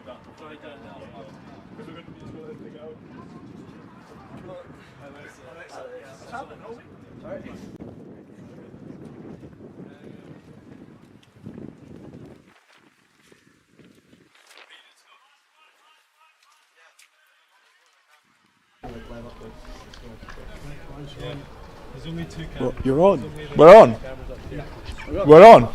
There's only two cameras. Well, you're on. We're on. We're on.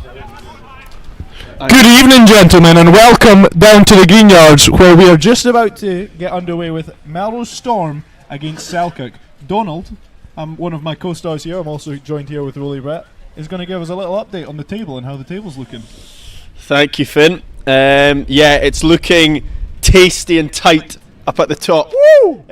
Good evening, gentlemen, and welcome down to the Greenyards, where we are just about to get underway with Melrose Storm against Selkirk. Donald, one of my co-stars here, I'm also joined here with Rolly Brett, is going to give us a little update on the table and how the table's looking. Thank you, Finn. Yeah, it's looking tasty and tight up at the top. Woo!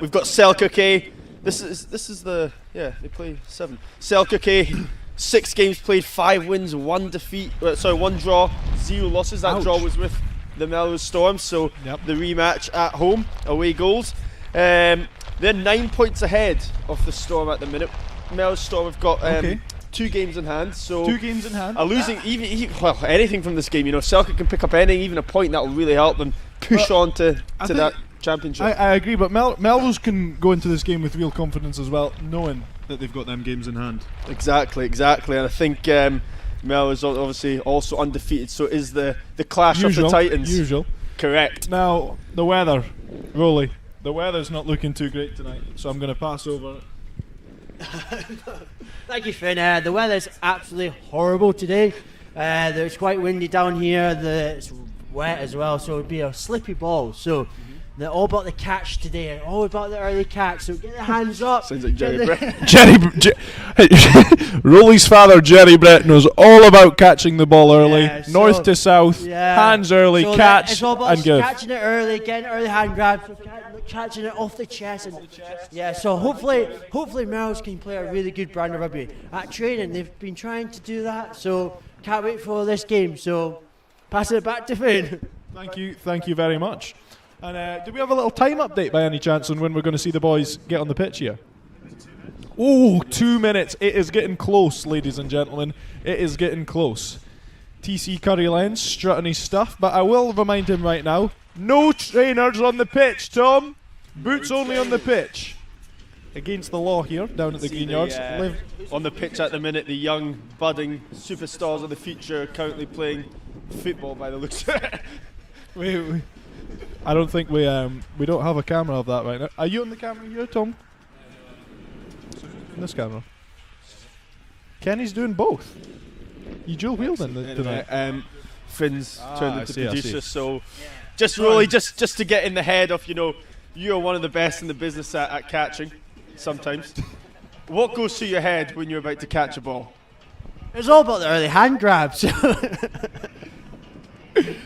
We've got Selkirk A. This is the they play 7. Selkirk A, 6 games played, 5 wins, 1 defeat. 1 draw, 0 losses. That draw was with the Melrose Storm. So the rematch at home, away goals. They're 9 points ahead of the Storm at the minute. Melrose Storm have got 2 games in hand. So 2 games in hand. Losing well, anything from this game. You know, Selkirk can pick up anything, even a point that will really help them push on to that championship. I agree, but Melrose can go into this game with real confidence as well, knowing that they've got them games in hand. Exactly, and I think Melrose obviously also undefeated, so it is the clash of the Titans. Usual. Correct. Now, the weather, Rolly. The weather's not looking too great tonight, so I'm going to pass over. Thank you, Finn. The weather's absolutely horrible today. It's quite windy down here. It's wet as well, so it'll be a slippy ball. So they're all about the catch today, all about the early catch. So get the hands up. Sounds like Jerry Brett. Rolly's father, Jerry Brett, knows all about catching the ball early, Yeah, north to south, hands early, so catch, it's all about and give. catching it early, getting early hand grabs, catching it off the chest. And so hopefully Melrose can play a really good brand of rugby. At training, they've been trying to do that, so can't wait for this game. So pass it back to Finn. Thank you very much. And do we have a little time update by any chance on when we're going to see the boys get on the pitch here? Oh, 2 minutes. It is getting close, ladies and gentlemen. It is getting close. TC Curry Lens strutting his stuff, but I will remind him right now, no trainers on the pitch, Tom. Boots only on the pitch. Against the law here, down at the Greenyards. On the pitch at the minute, the young, budding superstars of the future currently playing football by the looks of it. I don't think we don't have a camera of that right now. Are you on the camera here, Tom? In this camera. Kenny's doing both. You dual wielding tonight. Finn's turned into producer, so just really just to get in the head of, you're one of the best in the business at catching. Sometimes. What goes through your head when you're about to catch a ball? It's all about the early hand grabs.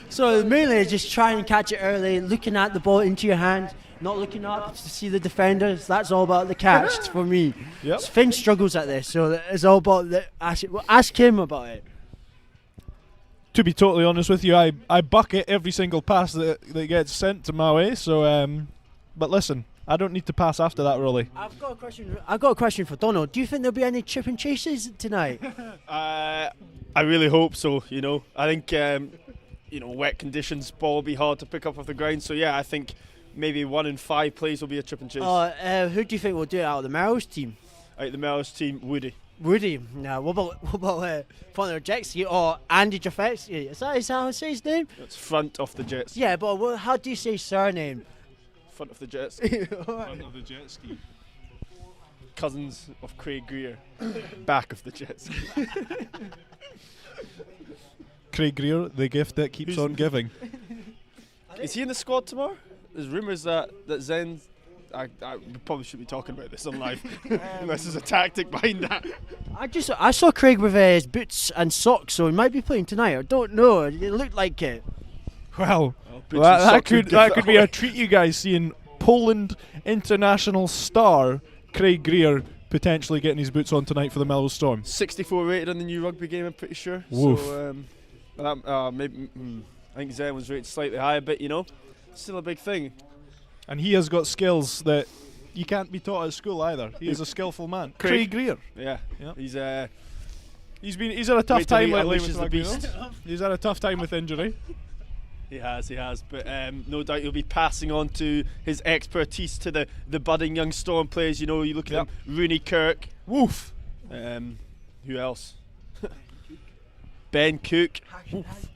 So mainly just try and catch it early, looking at the ball into your hand, not looking up to see the defenders. That's all about the catch for me. Yep. Finn struggles at this, so it's all about ask him about it. To be totally honest with you, I bucket every single pass that gets sent to my way. So, but listen, I don't need to pass after that, really. I've got a question for Donald. Do you think there'll be any chip and chases tonight? I really hope so. I think wet conditions, ball will be hard to pick up off the ground. So yeah, I think maybe 1 in 5 plays will be a chip and chase. Who do you think will do it out of the Melrose team? Out of the Melrose team, Woody. Now, what about front of the jet ski or Andy Jafetsky? Is that how I say his name? That's front of the jet ski. Yeah, but how do you say his surname? Front of the jet ski. Front of the jet ski. Cousins of Craig Greer. Back of the jet ski. Craig Greer, the gift that keeps on giving. Is he in the squad tomorrow? There's rumours that Zen. We probably shouldn't be talking about this on live, unless there's a tactic behind that. I saw Craig with his boots and socks, so he might be playing tonight. I don't know. It looked like it. Well, that could be a treat, you guys, seeing Poland international star Craig Greer potentially getting his boots on tonight for the Melrose Storm. 64 rated on the new rugby game, I'm pretty sure. Woof. So maybe I think Zen was rated slightly higher, but still a big thing. And he has got skills that you can't be taught at school either. He is a skillful man. Craig Greer. Yeah. He's had a tough time lately with the rugby, beast. He's had a tough time with injury. He has. But no doubt he'll be passing on to his expertise to the budding young Storm players. You know, you look at them, Rooney Kirk. Woof. Who else? Ben Cook.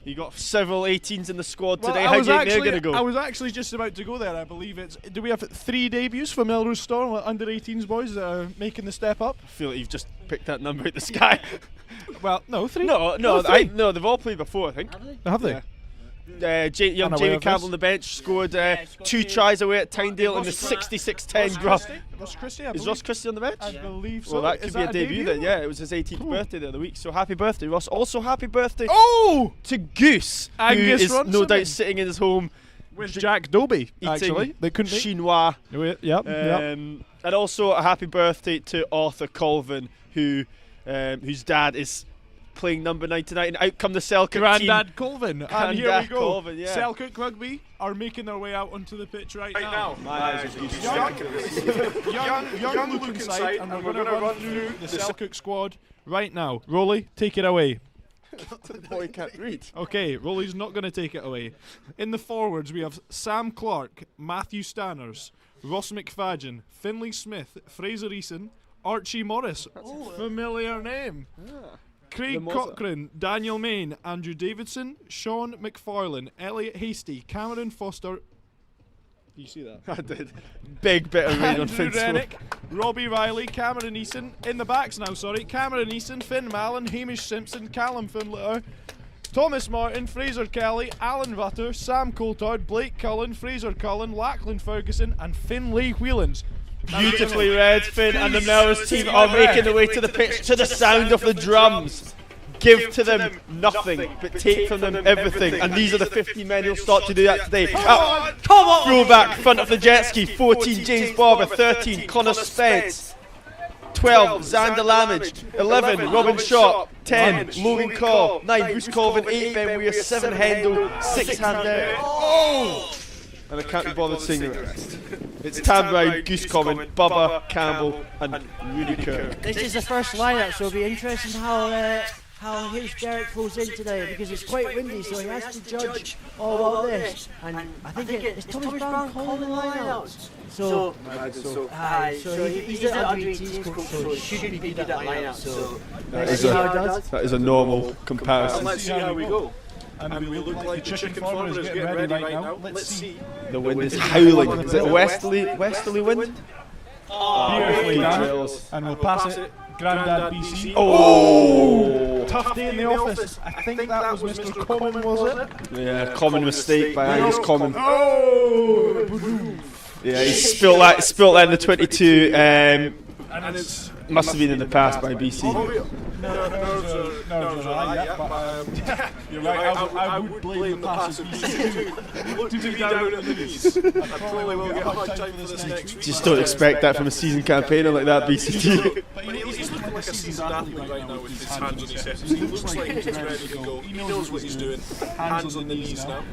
You got several 18s in the squad today. How do you think they're going to go? I was actually just about to go there. I believe do we have 3 debuts for Melrose Storm, under 18s boys that are making the step up? I feel like you've just picked that number out the sky. Well, no, 3. No, three. they've all played before, I think. Have they? Yeah. Young Jamie Campbell on the bench scored 2 tries away at Tyndale in the 66-10 Ross Christie, Is Ross Christie on the bench? I believe so. Well, that could be a debut then. Yeah, it was his 18th birthday the other week. So happy birthday, Ross. Also happy birthday to Goose, Angus who is Ronson. no doubt sitting in his home with Jack Doby, actually. They couldn't chinois. Yep. And also a happy birthday to Arthur Colvin, whose dad is playing number 9 tonight, and out come the Selkirk Grandad team. Colvin. And Grandad here we go. Colvin, yeah. Selkirk Rugby are making their way out onto the pitch right now. Young look inside, and we're going to run through the Selkirk squad right now. Rolly, take it away. The boy can't read. Okay, Rolly's not going to take it away. In the forwards, we have Sam Clark, Matthew Stanners, Ross McFadgen, Finlay Smith, Fraser Eason, Archie Morris. Familiar name. Craig Cochrane, Daniel Main, Andrew Davidson, Sean McFarlane, Elliot Hasty, Cameron Foster. Do you see that? I did. Big bit of rain on Andrew Finn's Rennick, Robbie Riley, Cameron Eason. In the backs now, sorry. Cameron Eason, Finn Mallon, Hamish Simpson, Callum Finletter, Thomas Martin, Fraser Kelly, Alan Rutter, Sam Coulthard, Blake Cullen, Fraser Cullen, Lachlan Ferguson, and Finlay Whelans. Beautifully read, Finn and the Melrose team are making their way to the pitch to the sound of the drums. Give to them nothing, but take from them everything. And these are the 15 men who'll start to do that today. Come on! Fullback, front of the jet ski, 14 James Barber, 13 Connor Spence, 12 Xander Lamage, 11 Robin Sharp, 10 Logan Call, 9 Bruce Colvin, 8 Ben Weir, 7 Hendel, 6 Handel. And I can't be bothered singing the rest. It's Tam Brown, Goose Common, Bubba, Campbell, and Rooney Kirk. This is the first lineup, so it'll be interesting how his Derek flows in today, because it's quite windy, so he has to judge all about this. And I think it's Thomas Brown calling the lineups. So he's an under-18s coach, so he should be good at lineups. So let's see how he does. That is a normal comparison. Let's see how we go. And we look like the chicken farmer is getting ready right now. Let's see. The wind is howling. Is it a westerly wind? Beautifully done. Drills. And we'll pass it. Grandad BC. Oh! Tough day in the office. I think that was Mr. Common, was it? Yeah, common mistake by Angus Common. Oh! Yeah, he spilt that in the 22. And it's Must have been in the past by BC. You're right, I would blame the passes BC. Look to be down at the knees. I probably will get a hard time for this next week. Just don't expect that from a seasoned campaigner like that, BCT. But he's looking like a seasoned athlete right now with his hands on his hips. He looks like he's ready to go. He knows what he's doing. Hands on the knees now.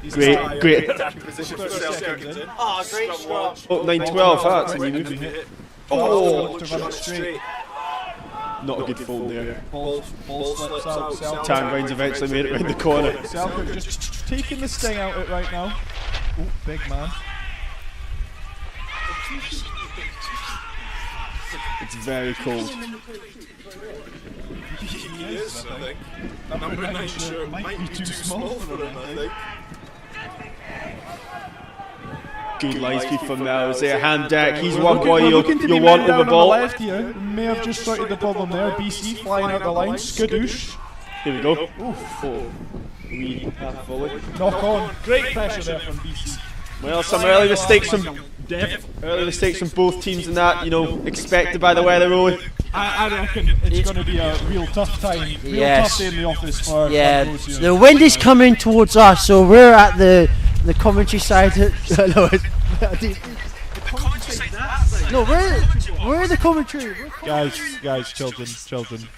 Great. Attacking position for Selkirk. Great start. Oh, 9-12, that's a new move. Oh, to run it straight. Not a good fold there. Ball slips out. Tan Brown's eventually made it round the corner. Selkirk just taking the sting out of it right now. Oh, big man. It's very cold. He is, I think. Number 9 shirt might be too small for him, I think. Good line speed from Melrose there. Hand deck. He's one boy you'll You'll want over ball. left here. May have just started the problem there. BC flying out the line. Skadoosh. Here we go. Wee half volley. Knock on. Great pressure there from BC. Well, some early mistakes from both teams in that, expected by the weather, Rolly. I reckon it's going to be a real tough time. Tough day in the office for those here. The wind is coming towards us, so we're at the commentary side. No, we're the commentary. Guys, children,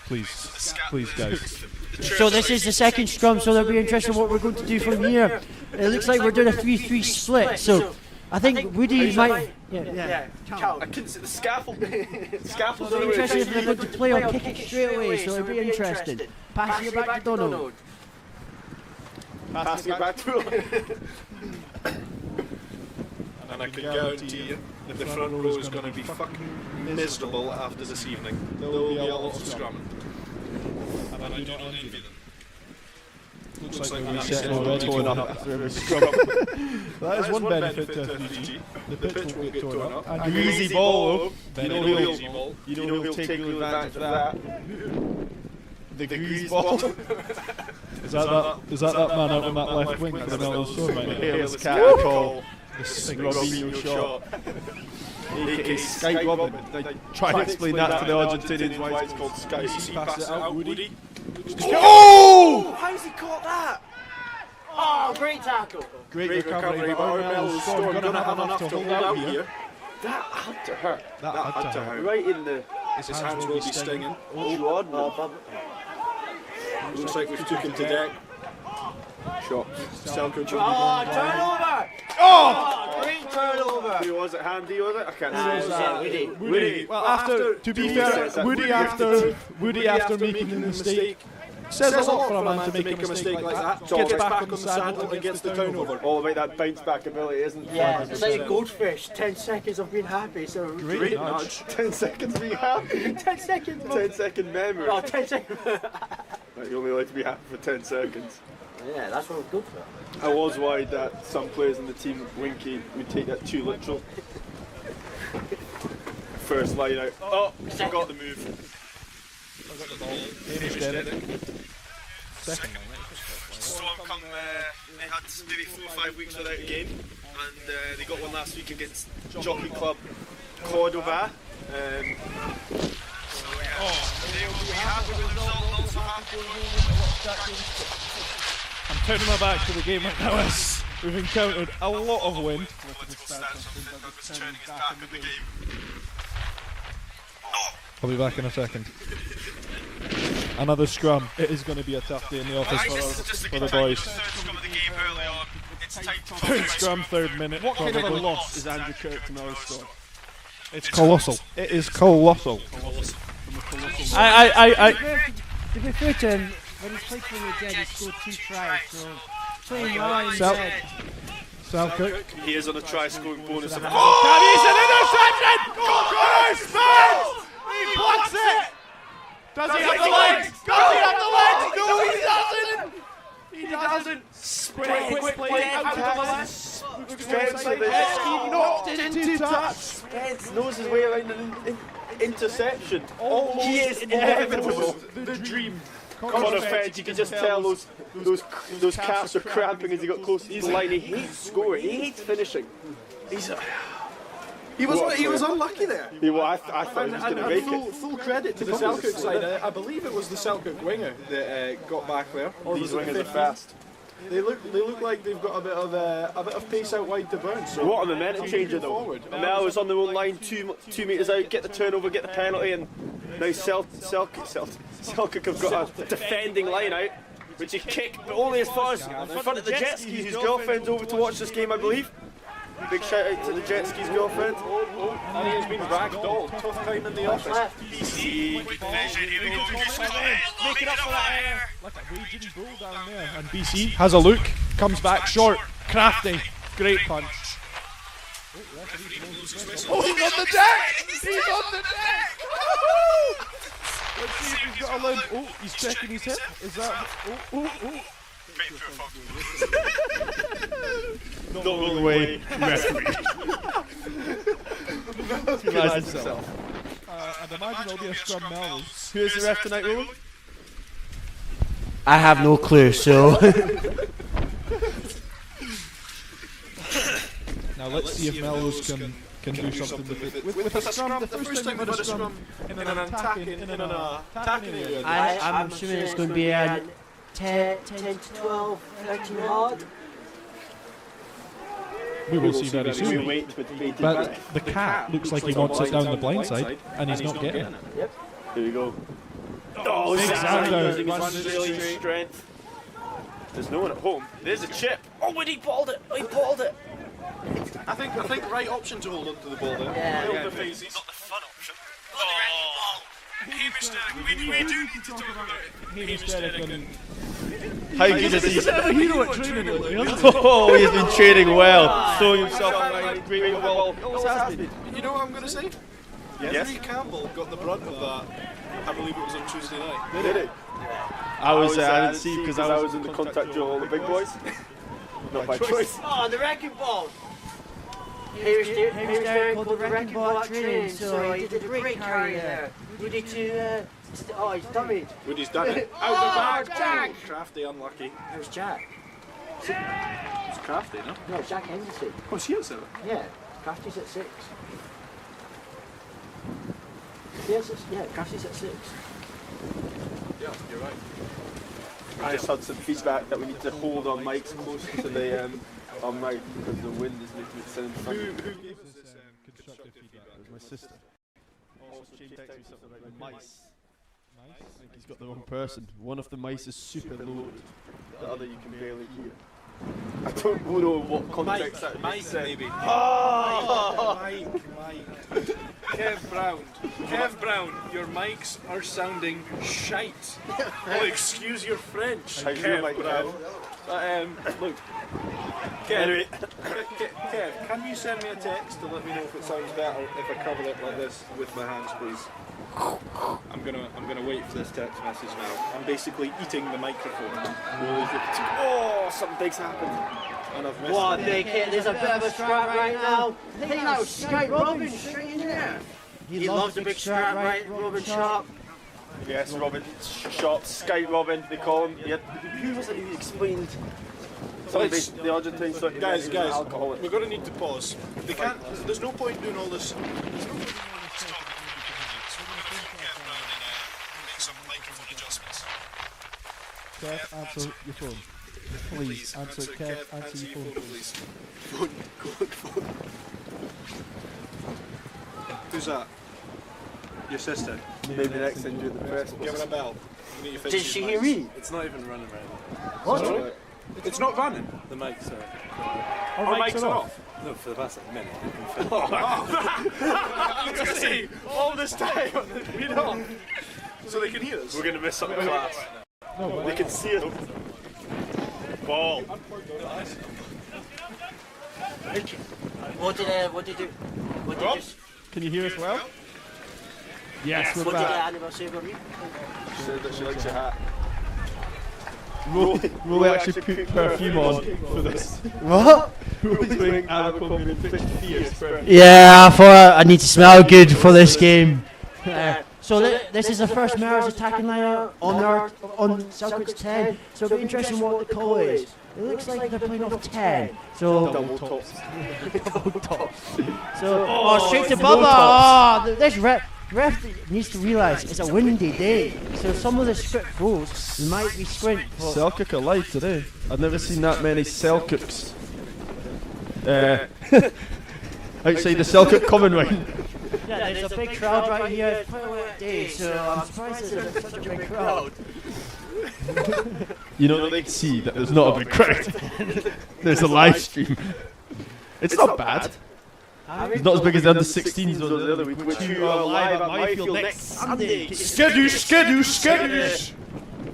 please, guys. So this is the second scrum, so that'll be interesting what we're going to do from here. It looks like we're doing a 3-3 split, so I think Woody might... I couldn't see the scaffold. It'll be interesting if they're going to play or kick it straight away, so it'll be interesting. Passing it back to Donald. Passing it back to him. And I can guarantee you, the front row is going to be fucking miserable after this evening. There will be a lot of scrumming. And I do not envy them. Looks like we're setting already torn going up up. after every scrum. That is one benefit to FDG. The pitch won't get torn up. And easy ball, though. You know he'll take real advantage of that. The grease ball. Is that that man out on that left wing at the Melrose store, mate? Hairless cat call. The sick Robinho shot. AKA Sky Robin. Try to explain that to the Argentinians why it's called Sky. Pass it out, Woody. Oh! How's he caught that? Oh, great tackle. Great recovery, but our Melrose store going to have enough to hold out here. That had to hurt. That had to hurt. Right in the... His hands will be stinging. Oh, God. Looks like we've took him to deck. Shot. Selkirk. Oh, turnover! Oh! Great turnover! Who was it? Handy, was it? I can't see. Woody. Well, after to be fair, Woody after making the mistake says a lot for a man to make a mistake like that. Gets back on the saddle and gets the turnover. All about that bounce back ability, isn't it? Yeah, it's like a goldfish. 10 seconds of being happy. So Great nudge. 10 seconds being happy. 10 seconds. 10 second memory. Oh, 10 seconds. Right, you're only allowed to be happy for 10 seconds. Yeah, that's what we're good for. I was worried that some players in the team, Winky, would take that too literal. First line out. Oh, forgot the move. Second line. Storm come, they had maybe 4 or 5 weeks without a game, and they got one last week against Jockey Club Cordoba. They'll be happy with the result, also happy with I'm turning my back to the game like now as we've encountered a lot of wind. I'll be back in a second. Another scrum. It is going to be a tough day in the office for the boys. Third scrum, 3rd minute. What kind of a loss is Andrew Kirk to Melrose score? It's colossal. It is colossal. To be fair to him, when he's played for the Dead, he scored 2 tries, so playing well in Dead. Selkirk. He is on a try scoring bonus. He's an interception! Connor spins! He blocks it! Does he have the legs? Does he have the legs? No, he doesn't! He doesn't! Quick play out to the left. He knocked it into touch. Spence knows his way around an interception. He is inevitable. The dream. Connor Fedge, you can just tell those calves are cramping as he got close to the line. He hates scoring. He hates finishing. He was unlucky there. I thought he was going to make it. Full credit to the Selkirk side. I believe it was the Selkirk winger that got back there. These wingers are fast. They look like they've got a bit of pace out wide to bounce. So What a momentum changer though. Mel is on their own line, 2 metres out, get the turnover, get the penalty, and now Selkirk have got a defending line out, which he kicked, but only as far as in front of the jet ski, whose girlfriend's over to watch this game, I believe. Big shout out to the jet ski's girlfriend. and he has been ragdolled. Tough time in the office. BC, good vision, here we go. Make it up for that air. Like a raging bull down there. And BC has a look, comes back short, crafty, great punch. Oh, he's on the deck! He's on the deck! Let's see if he's got a limb. Oh, he's checking his hip. Is that? Oh. Not rolling away. Realised himself. I'd imagine there'll be a scrum Melrose. Who is the ref tonight, Roland? I have no clue, so. Now let's see if Melrose can do something with a scrum. The first time with a scrum in an attacking area. I'm assuming it's going to be a 10 to 12, 13 hard. We will see very soon. But But the cat looks like he wants it down the blind side, and he's not getting it. Yep. here we go. Oh, Big Xander Xander. using his Australian strength. There's no one at home. There's a chip. Oh, but he balled it. Oh, he balled it. I think right option to hold onto the ball there. Yeah. Hold the faces. Not the fun option. We do need to talk about Hamish Derrick and How good is he? He's a hero at training lately, hasn't he? Oh, he's been training well, throwing himself around great well. you know what I'm going to say? Yes. Henry Campbell got the brunt of that. I believe it was on Tuesday night. Did it? I didn't see because I was in the contact drill, all the big boys. Not by choice. Oh, the wrecking ball! Hamish Derrick called the wrecking ball at training, so he did a great carry there. Woody to, oh, he's dummied. Woody's done it. Out the back, Jack! Crafty, unlucky. That was Jack. It's Crafty, no? No, Jack Henderson. Oh, she at 7. Yeah, Crafty's at 6. Yes, yeah, Crafty's at 6. Yeah, you're right. I just had some feedback that we need to hold our mics close to the mic because the wind is making it sound funny. Who gave us this constructive feedback? It was my sister. Also, she texted me something about mice. I think he's got the wrong person. One of the mice is super low, the other you can barely hear. I don't know what context that Mike, maybe. Oh! Mike. Kev Brown, your mics are sounding shite. Oh, excuse your French, How's your mic, Kev Brown. Look, Anyway. Kev, can you send me a text to let me know if it sounds better if I cover it like this with my hands, please? I'm gonna wait for this text message now. I'm basically eating the microphone. Oh, something big's happened. And I've missed What a it. big hit, there's a bit of a scrap right now. I think that was Sky Robin straight in there. He loves a big scrap, right, Robin Sharp. Yes, Robin Sharp, Sky Robin, they call him. Yeah. Who was it who explained something, the Argentine sort of Guys, alcoholic? we're going to need to pause. They can't. There's no point doing all this. Kev, answer your phone. Please, answer Kev, answer your phone, please. Phone. Who's that? Your sister. Maybe the next thing do the press. Give her a bell. You need to fix Did your she mics. hear me? It's not even running right now. What? It's not running. The mics are. Our mics are off. No, for the past minute. I was going to say, all this time, we don't. So they can hear us. We're going to miss something class. They can see us. Ball. What did you Can you hear us well? Yes, we're what did back. Annabelle say about me? She said that she likes your hat. We'll actually put perfume on for this. What? We'll wearing Abercrombie Fitch Fierce perfume. Yeah, I thought I need to smell good for this game. So this is the first Melrose attacking lineup on Selkirk's 10. So it'll be interesting what the call is. It looks like they're playing off 10. So Double tops. double tops. So straight to Bubba. Oh, this ref needs to realise it's a windy day. So some of the script goals might be squint. Selkirk are live today. I've never seen that many Selkirks outside the Selkirk common ring. Yeah, there's a big crowd right here. It's quite a wet day, so I'm surprised there's such a big crowd. You know, they can see that there's not a big crowd. There's a live stream. It's not bad. It's not as big as the under 16s or the other week, which you are live at Myfield next Sunday. Skadoosh!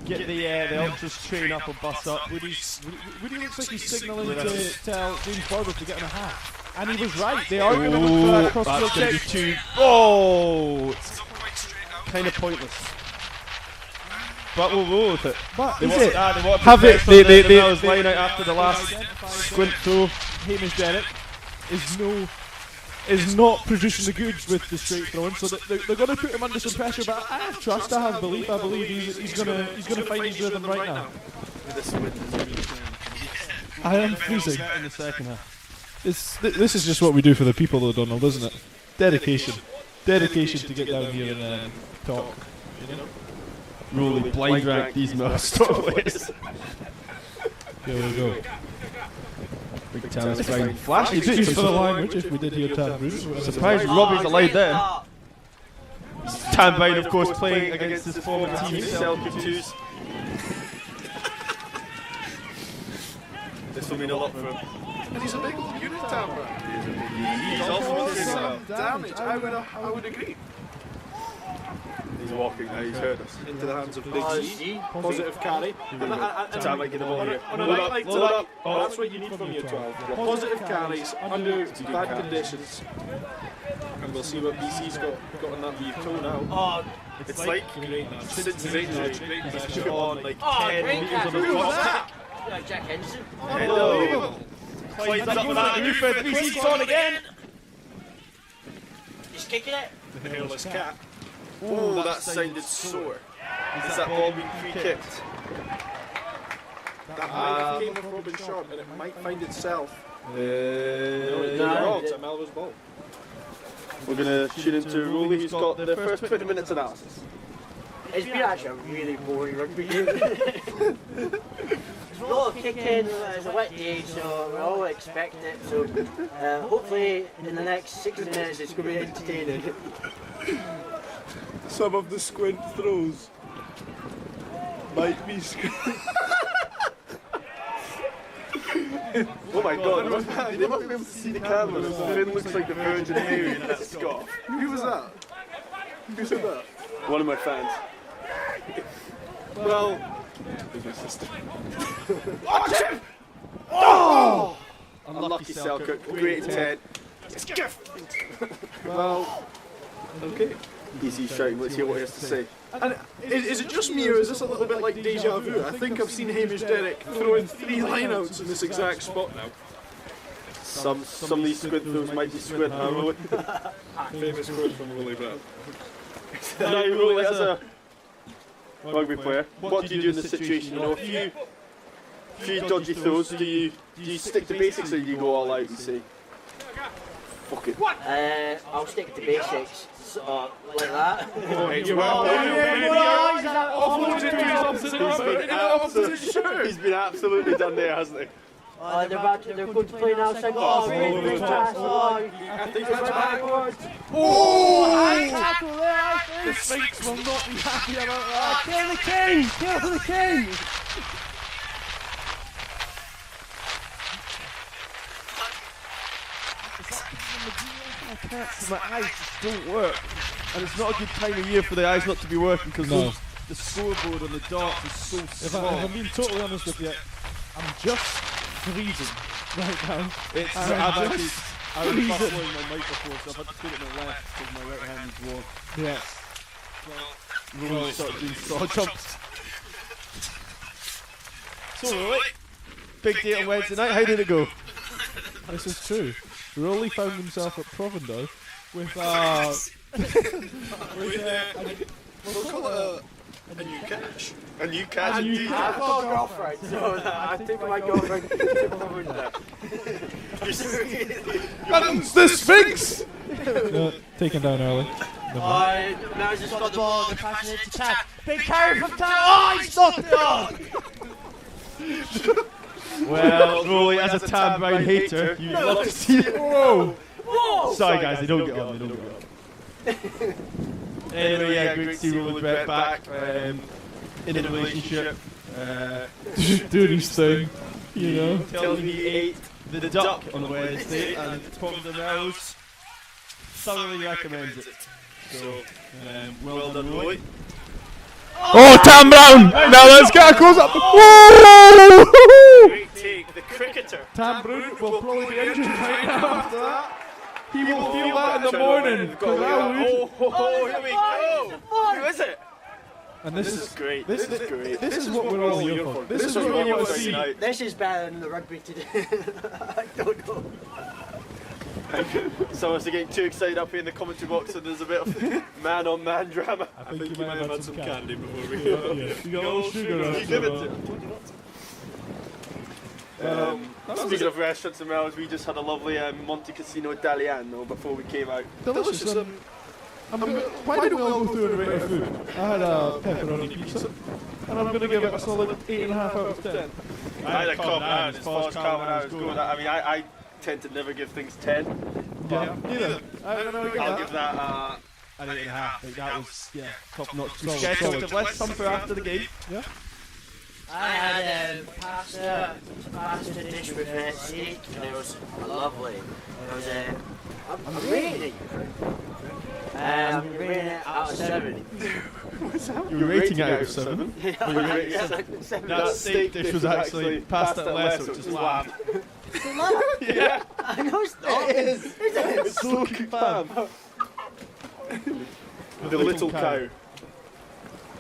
Get the ultras train up and bus up. Woody looks like he's signalling to tell James Barber to get in a half. And he was right. They are going to look for that cross-field That's going to kick. be too. Oh! It's kind of pointless. But we'll roll with it. But They is want it? that, they want Have it? protection on the Melrose line out after the last squint throw. Hamish Derrick is not producing the goods with the straight throwing, so they're going to put him under some pressure. But I have trust, I have belief. I believe he's going to find his rhythm right now. This wind is really I am freezing. in the second half. This is just what we do for the people, though, Donald, isn't it? Dedication to get down here and talk. You know? Really blind rank these Melrose players. Here we go. Big Thomas Brown. Flashy Excuse boots for the language if we did hear Tam Bruce. Surprised Robbie's allowed there. Tam Brown, of course, playing against his former team, Selkirk 2s. This will mean a lot for him. And he's a big old unit, Tamra. He's also Some damage. I would agree. He's walking now, he's heard us. Into the hands of Big Z. Positive carry. Sam might get the ball here. On a night like tonight, that's what you need from your 12. Positive carries under bad conditions. And we'll see what BC's got on that lead toe now. Oh, it's like since his injury, he's gone like 10 metres on the top. Jack Henderson. Hello. Slides up that roof and he's on again. He's kicking it. The hairless cat. Oh, that sounded sore. Is that ball being free kicked? That might have came from Robin Short and it might find itself. No, It's a Melrose ball. we're going to shoot into Rowley, who's got the first 20 minutes analysis. It's been actually a really boring rugby game. A lot of kicking, it's a wet day, so we're all expecting it. So hopefully in the next 60 minutes it's going to be entertaining. Some of the squint throws might be Oh my god, they must be able to see the camera. Finn looks like the Virgin Mary in that scarf. Who was that? Who said that? One of my fans. Well, Unlucky Selkirk, great intent. It's gift! well, okay. Easy shouting, let's hear what he has to say. And is it just me or is this a little bit like deja vu? I think I've seen Hamish Derrick throwing 3 lineouts in this exact spot now. Some of these squid throws might be squid, huh, Rowley? Famous quote from Willie Brett. Now, Rowley, as a rugby player, what do you do in this situation? You know, a few dodgy throws, do you stick to basics or do you go all out and say, fuck it? I'll stick to basics, so, like that. He's been absolutely done there, hasn't he? They're going to play now, so great pass. I think that's backwards. High tackle there. The Sphinx will not be happy about that. Kill the king! Kill the king! My eyes just don't work, and it's not a good time of year for the eyes not to be working because the scoreboard on the darts is so If small. I'm being totally honest with you, I'm just freezing right now. I was buffering my mic before, so I've had to put it on my left because my right hand is warm. Yeah. Rolling started doing saw jumps. So, right, big day on Wednesday night. How did it go? This is true. Rowley found himself at Provender with We'll call it a new catch. A new catch. I've got a girlfriend, so I think my girlfriend to cover that. Adam's the Sphinx! No, taken down early. Now he's just got the ball, they're passing it to Tad. Big carry from Tad. Oh, he stopped it on! Well, Rowley, as a Tam Brown hater, you'd love to see it. Whoa! Whoa! Sorry guys, they don't get on, they don't get on. Anyway, yeah, great to see Rowley Brett back in a relationship. Doing his thing, you know. Tells me he ate the duck on Wednesday and Provender Melrose thoroughly recommends it. So, well done, Rowley. Oh, Tam Brown! Now let's get a close up. Whoa! Great take, the cricketer. Tam Brown will probably be injured right now after that. He will feel that in the morning. Oh, here we go. Who is it? And This is great. This is what we're all here for. This is what what we we're want to here see. for. This is better than the rugby today. I don't know. Some of us are getting too excited up here in the commentary box, and there's a bit of man-on-man drama. I think you might have had some candy before we Yeah, you got a little sugar on You give it to Speaking of restaurants and Melrose, we just had a lovely Monte Casino Italiano before we came out. Delicious. Why don't we all go through and rate our food? I had a pepperoni pizza, and I'm going to give it a solid 8.5 out of 10. I had a carbonara, as far as carbonara goes. I mean, I tend to never give things 10. Yeah, neither. I'll give that an 8.5. Like that was, top notch. sketch of less some for after the game. Yeah. I had pasta dish with steak, and it was lovely. It was I'm rating it. I'm rating it out of 7. You were rating it out of 7? That steak dish was actually pasta and less, which is lamb. Yeah, I know it's not. it is. It's smoky lamb. The little cow.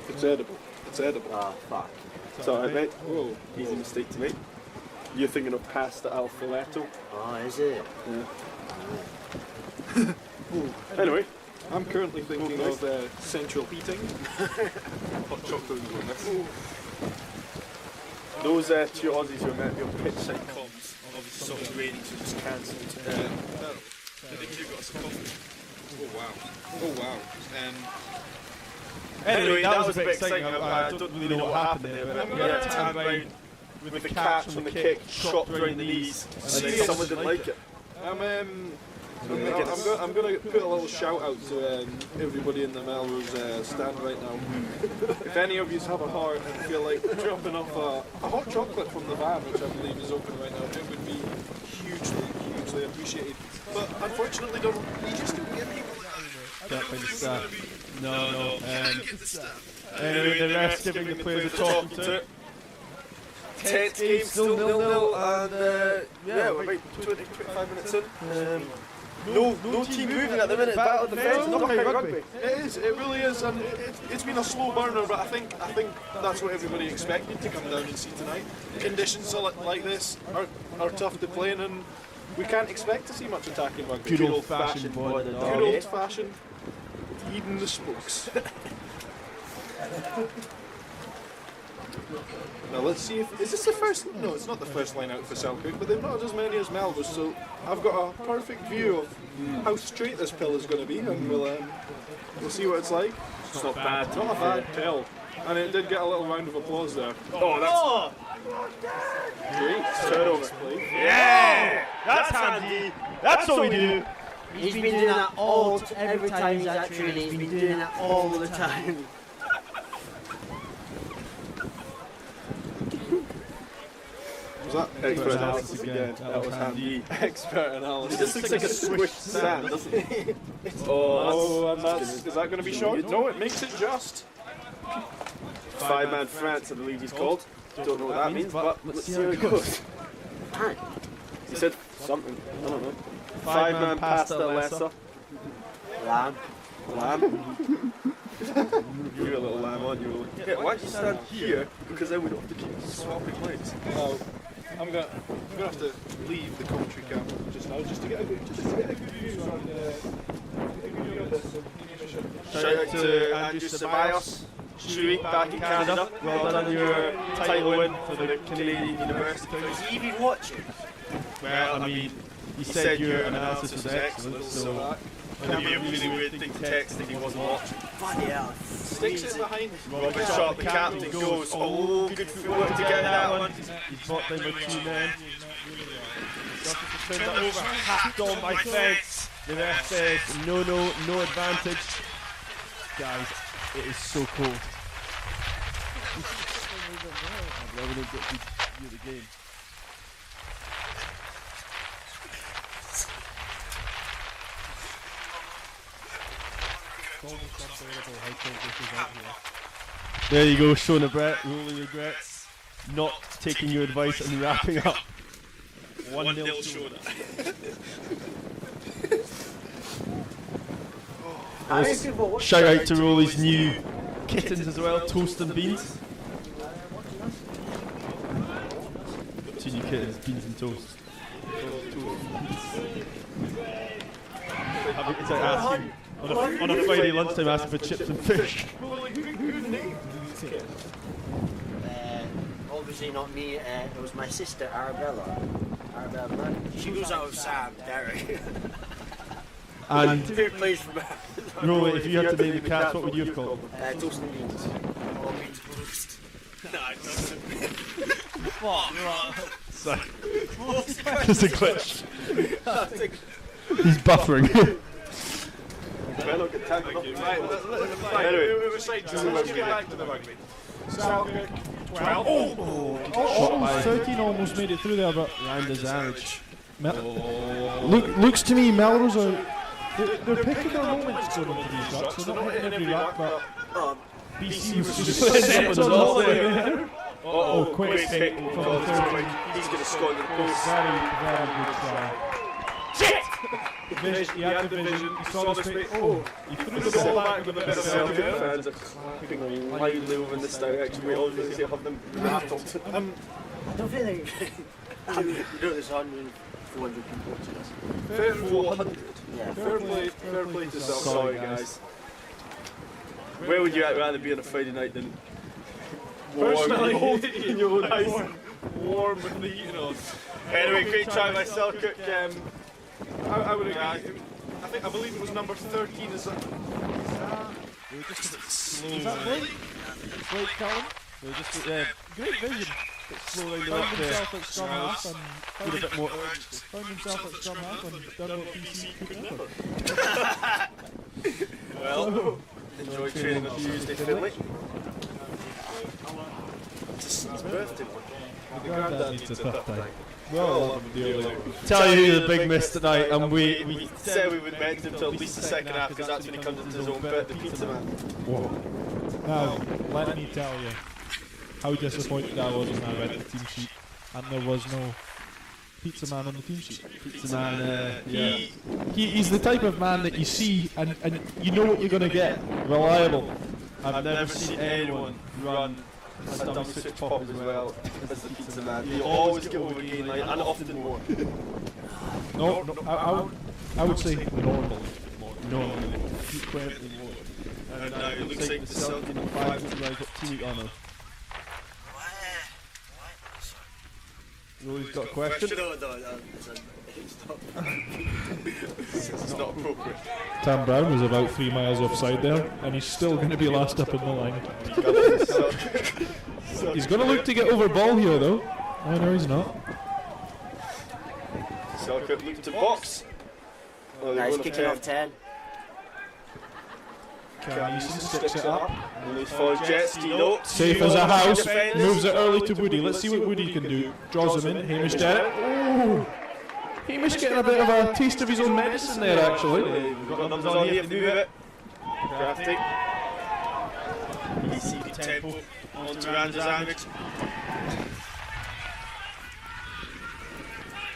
It's edible. It's edible. Oh, fuck. It's alright, mate. Whoa, easy mistake to make. You're thinking of pasta al filetto. Oh, is it? Yeah. Anyway, I'm currently thinking of central heating. Hot chocolate on this. Those two Aussies who are meant to be on pitch side comms obviously saw the raining, so just cancelled. I think you've got some coffee. Oh wow. Oh wow. Anyway, that was a bit exciting. I don't really know what happened there, but we had to turn around with the catch on the kick, chopped around the knees, and then someone didn't like it. I'm going to put a little shout out to everybody in the Melrose stand right now. If any of you have a heart and feel like dropping off a hot chocolate from the van, which I believe is open right now, it would be hugely appreciated. But unfortunately, we just don't get people like that anymore. Can't find the staff. No. Anyway, the ref's giving the players a talking to. 10th game, still 0-0, and yeah, we're about 20-25 minutes in. No team moving at the minute. Battle defence, knockout rugby. It is. It really is, and it's been a slow burner. But I think that's what everybody expected to come down and see tonight. Conditions like this are tough to play in, and we can't expect to see much attacking rugby. Good old-fashioned boy. Good old-fashioned. Eating the spokes. Now let's see if is this the first. No, it's not the first line out for Selkirk, but they've not as many as Melrose. So I've got a perfect view of how straight this pill is going to be, and we'll see what it's like. It's not bad. It's not a bad pill, and it did get a little round of applause there. Oh, that's great. Turnover. Yeah! That's handy. That's what we do. He's been doing that every time he's at training. He's been doing that all the time. Was that expert analysis again? That was handy. Expert analysis. This looks like a squished sand, doesn't it? And is that going to be short? No, it makes it just. 5-man France, I believe he's called. Don't know what that means, but let's see how it goes. He said something. I don't know. 5-man pasta lesser. Lamb. You're a little lamb, aren't you? Yeah, why don't you stand here? Because then we don't have to keep swapping legs. I'm gonna have to leave the commentary camp just now, just to get a good view on this. Shout out to Andrew Ceballos, Shui, back in Canada. Well done on your title win for the Canadian University. Is he even watching? Well, I mean, he said your analysis was excellent, so It'd be a really weird thing to text if he wasn't watching. Bloody hell. Sticks it behind. Robert Sharp, the captain, goes, oh, good footwork to get that one. He's brought down with 2 men. Turned that over, hacked on by fence. The ref says, no advantage. Guys, it is so cold. I'm loving it, but view the game. There you go, Shona Brett, rolling regrets, not taking your advice and wrapping up. 1-0 Shona. Shout out to Rolly's new kittens as well, Toast and Beans. 2 new kittens, Beans and Toast. It's like asking, on a Friday lunchtime, asking for chips and fish. Obviously not me, it was my sister Arabella. She goes out with Sam, Derek. And Who plays for her? Rory, if you had to name the cats, what would you have called them? Toast and Beans. Or Beans Toast. Sorry. Just a glitch. He's buffering. Anyway, Let's get back to the rugby. Selkirk 12. Oh, 13 almost made it through there, but Round is average. looks to me Melrose are they're picking their moments going into these rucks. They're not hitting every ruck, but BC was just set on there. Oh, quick hit from the third one. He's going to score the post. Very good try. Shit! He had the vision, he saw the space. Oh, he threw the ball back with a bit of Celtic self. fans are clapping loudly over in this direction. We obviously have them rattled. I don't feel like you know there's 100, 400 people watching this. 400. Yeah. Fair play to Selkirk. Sorry, guys. Where would you rather be on a Friday night than Personally, in your own house? warm with the heating on. Anyway, great try by Selkirk. I would agree. I believe it was number 13. Is that? They were just a bit slow. Is that Blake? Blake Cullen? They were just great vision. Slow down the Found up there. himself at scrum half and found a bit more urgency. Found himself at scrum half and done what PC couldn't ever. Well, enjoy training on Tuesday, Finley. It's his birthday. The granddad needs a tough time. Well, Tell you who the big miss tonight, and we said we would mention him until at least the second half because that's when he comes into his own bit, the pizza man. Whoa. Now, let me tell you how disappointed I was when I read the team sheet and there was no pizza man on the team sheet. Pizza man, He's the type of man that you see and you know what you're going to get. Reliable. I've never seen anyone run a dumb switch pop as well as the pizza man. He'll always get over gain line and often more. No, I would say normally. Normally. Frequently more. And now it looks like the Celtic 5 guys got 2 weeks on him. Rory's got a question? No. It's not appropriate. Tam Brown was about 3 miles offside there and he's still going to be last up in the line. He's going to look to get over ball here though. Oh no, he's not. Selkirk looking to box. Oh, Nice kicking off 10. Cam sticks it up. Loose for jet ski, no. Safe as a house. Moves it early to Woody. Let's see what Woody can do. Draws him in. Hamish Derrick. Oh! Hamish getting a bit of a taste of his own medicine there actually. We've got numbers on here if they move it. Crafty. Easy tempo. On to Randers Amage.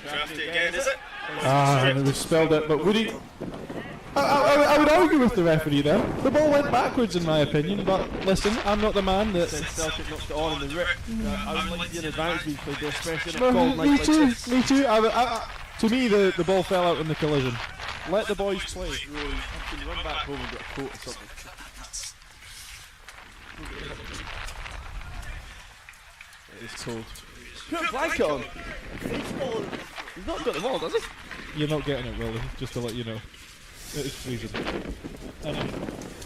Crafty again, is it? We've spelled it, but Woody... I would argue with the referee there. The ball went backwards in my opinion, but listen, I'm not the man that... Celtic knocked it on in the rip. I would like to see an advantage being played there, especially in a cold night like this. Me too. To me, the ball fell out in the collision. Let the boys play. Really, can you run back home and get a coat or something? It is cold. Put a blanket on! He's not got them all, does he? You're not getting it, Willie, just to let you know. It is freezing.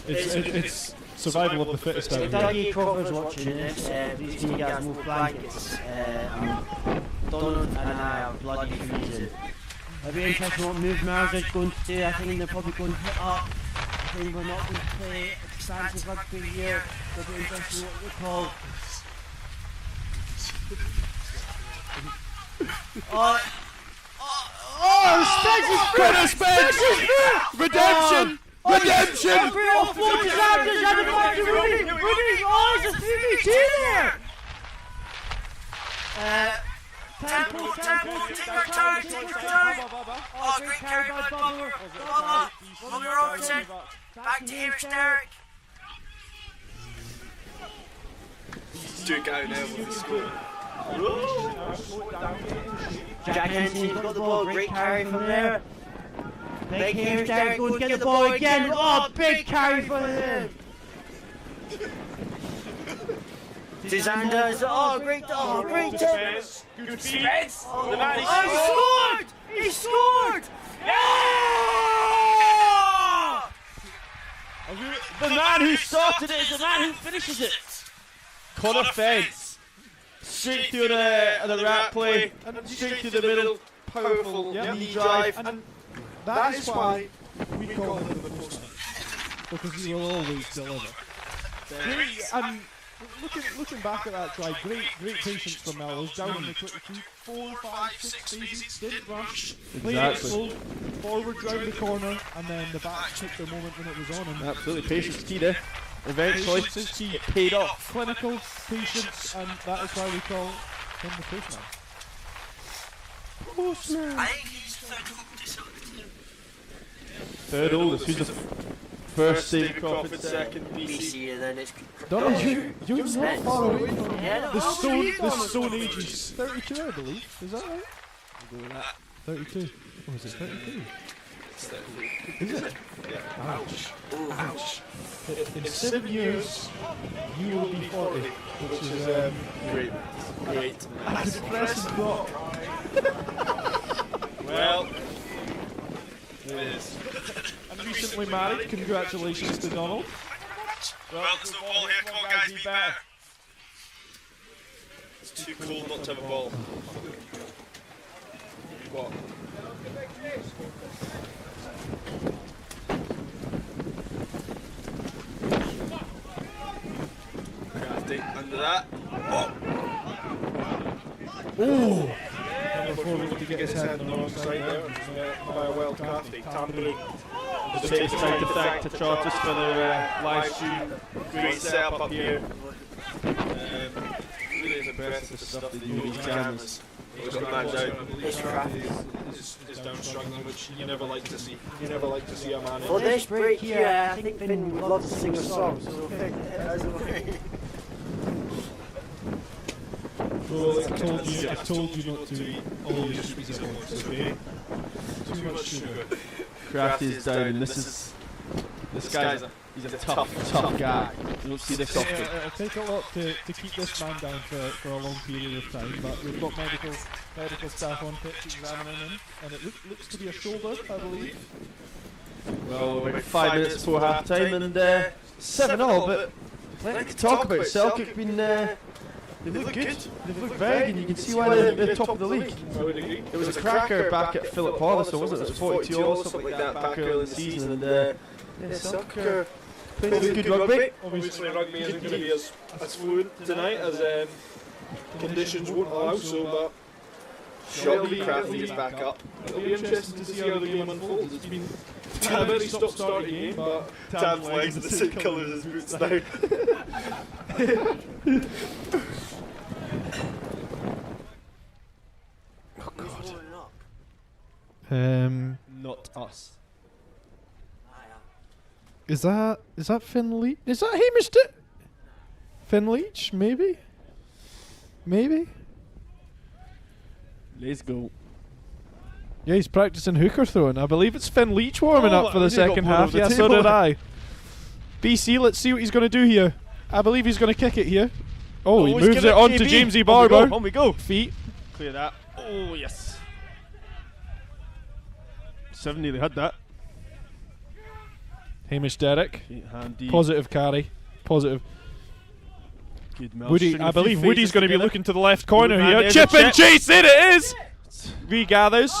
It's survival of the fittest out If here. Dougie Crawford's watching this, please can you get us more blankets? Donald and I are bloody freezing. I'd be interested in what move Melrose is going to do. I think they're probably going to hit up. I think we're not going to play expansive rugby here. They'll be interested in what they call. Spence! Redemption! Redemption! Temple, take our time. Oh, great carry by Bubba. Bubba Robertson. Back to Hamish Derrick. Duke out now with the score. Jack Henson got the ball, great carry from there. Big Hamish Derrick going to get the ball again. Oh, big carry from him. To Sanders. Oh, great defense. Good defense. Oh, The man he scored! He scored! Yeah! The man who started it is the man who finishes it. Connor Fence. Straight through the rat play, and straight through the middle. Powerful knee drive. And that is why we call him the postman. Because he will always deliver. Looking back at that try, great patience from Melrose. Down on the 22, 4, 5, 6 phases, didn't rush. Played it slow, forward round the corner, and then the back took their moment when it was on. And Absolutely, patience key there. Eventually, patience is key. it paid off. Clinical patience, and that is why we call him the postman. I think he's third oldest on the team. Third oldest. Who's the first? David Crawford, second BC. BC, and then it's. Donald, you're not Spence. far away from Yeah, no, the how stone. old are you, The Donald? stone age is 32, I believe. Is that right? 32. Oh, is it 32? Is it? Ouch. Ouch. In 7 years, you will be 40, which is Great. a depressing thought. Well, it is. And recently married. Congratulations to Donald. Well, there's no ball here. Come on, guys, be better. It's too cold not to have a ball. What? Crafty under that. Number 4 looking to get his head on the wrong side there. By a well crafty. Tam Blue. Just take this time to thank the Charters for their live stream. Great setup up here. Really impressive the stuff they do with these cameras. We've got the man down. It's crafty. Is down struggling, which you never like to see. You never like to see a man For this break here, I think Finn would love to sing a song, so we'll pick it as a way. Well, I told you not to eat all your sweets at once, okay? Too much sugar. Crafty is down, and this guy's he's a tough guy. You don't see this often. It'll take a lot to keep this man down for a long period of time, but we've got medical staff on pitch examining him, and it looks to be a shoulder, I believe. Well, we're 5 minutes before half time, and 7-all, but plenty to talk about. Selkirk been they've looked good. They've looked very good. You can see why they're top of the league. It was a cracker back at Philip Hollister, wasn't it? It was 42 all, something like that back early in the season, and Selkirk playing good rugby. Obviously, rugby isn't going to be as fluent tonight as conditions won't allow, so, but Shocking Crafty is back up. it'll be interesting to see how the game unfolds. It's been a very stop-start game, but Tam's legs are the same colour as his boots now. Oh God. Not us. Is that Finn Leach? Is that Hamish? Finn Leach? Maybe. Let's go. Yeah, he's practicing hooker throwing. I believe it's Finn Leach warming up for the second half. Yeah, so did I. BC, let's see what he's going to do here. I believe he's going to kick it here. Oh, he moves it on to Jamesy Barber. On we go. Feet. Clear that. Oh, yes. 7 nearly had that. Hamish Derrick. Handy. Positive carry. Positive. Good Mel. Woody, I believe Woody's going to be looking to the left corner Man, here. there's Chip a and chase, there it is! Regathers.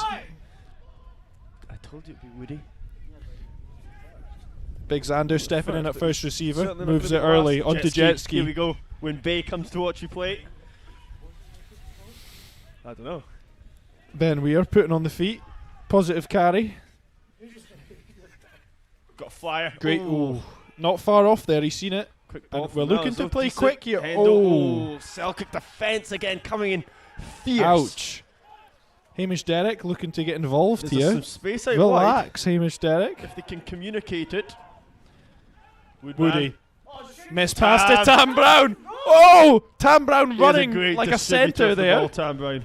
I told you it'd be Woody. Big Xander stepping in at first receiver. Certainly not Moves good it pass. early onto Jetski. Here we go. When Bay comes to watch you play. I don't know. Ben Weir putting on the feet. Positive carry. Got a flyer. Great. Ooh. Ooh. Not far off there, he's seen it. Quick ball. And we're looking to play quick here. Oh, Oh. Selkirk defence again coming in fierce. Ouch. Hamish Derrick looking to get involved There's here. some space out wide. Relax, Hamish Derrick. If they can communicate it. Woody. Miss past it, Tam Brown. Oh! Tam Brown running like a centre there. Ball, Tam Brown.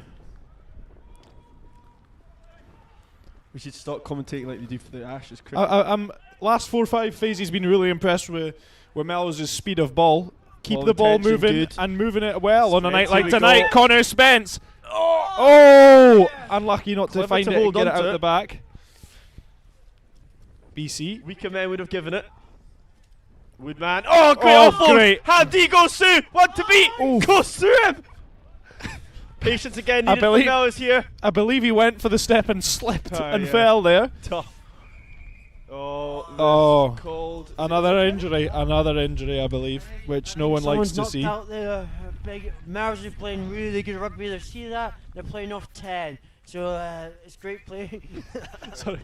We should start commentating like we do for the Ashes cricket. I'm last 4-5 phase. He's been really impressed with Melrose's speed of ball. Keep Ball the ball intention moving good. and moving it well on a night Spence, like here we tonight. go. Connor Spence. Oh! Unlucky not to Clever find to it and hold get it on out to the it. back. BC. Weaker men would have given it. Woodman. Oh, great Oh, offload. great. Handy goes through. One to beat. Ooh. Goes through him. Patience again. I Needed believe- from Melrose here. I believe he went for the step and slipped and yeah. fell there. Tough. Oh. Oh, called. another injury, I believe, which no one likes to Someone's see. knocked out there. Big Melrose are playing really good rugby. They see that they're playing off 10, so it's great play. Sorry.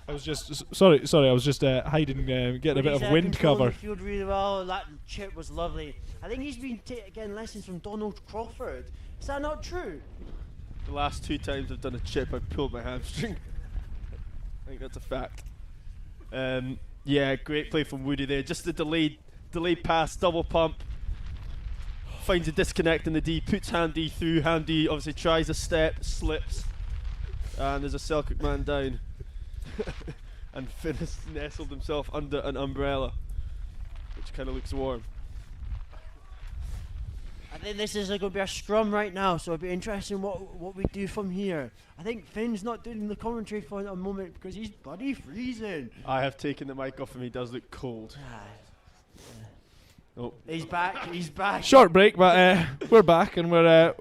I was just sorry. I was just hiding, getting a bit of wind controlling cover. The field really well. That chip was lovely. I think he's been getting lessons from Donald Crawford. Is that not true? The last 2 times I've done a chip, I've pulled my hamstring. I think that's a fact. Yeah, great play from Woody there. Just the delayed pass, double pump. Finds a disconnect in the D, puts Handy through. Handy obviously tries a step, slips, and there's a Selkirk man down. And Finn has nestled himself under an umbrella, which kind of looks warm. I think this is going to be a scrum right now, so it'll be interesting what we do from here. I think Finn's not doing the commentary for a moment because he's bloody freezing. I have taken the mic off him, he does look cold. Oh. He's back. Short break, but we're back, and we're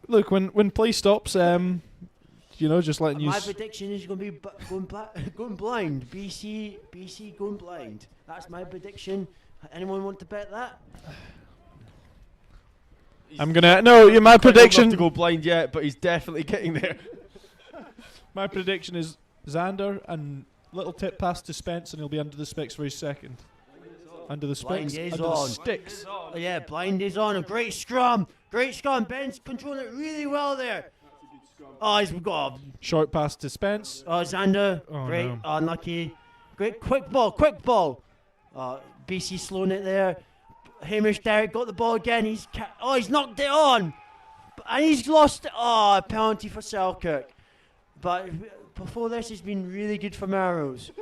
look when play stops. Just letting you. My prediction is going to be going blind. BC going blind. That's my prediction. Anyone want to bet that? I'm gonna my prediction to go blind yet, but he's definitely getting there. My prediction is Xander and little tip pass to Spence, and he'll be under the sticks for his second. Under the Blind sticks. is Under on. the sticks. Oh, yeah, blind is on. A great scrum. Ben's controlling it really well there. Oh, he's got. Short pass to Spence. Oh, Xander. Oh, great. no. Unlucky. Great quick ball. BC slowing it there. Hamish Derrick got the ball again. He's knocked it on. And he's lost it. Oh, a penalty for Selkirk. But before this, it's been really good for Melrose.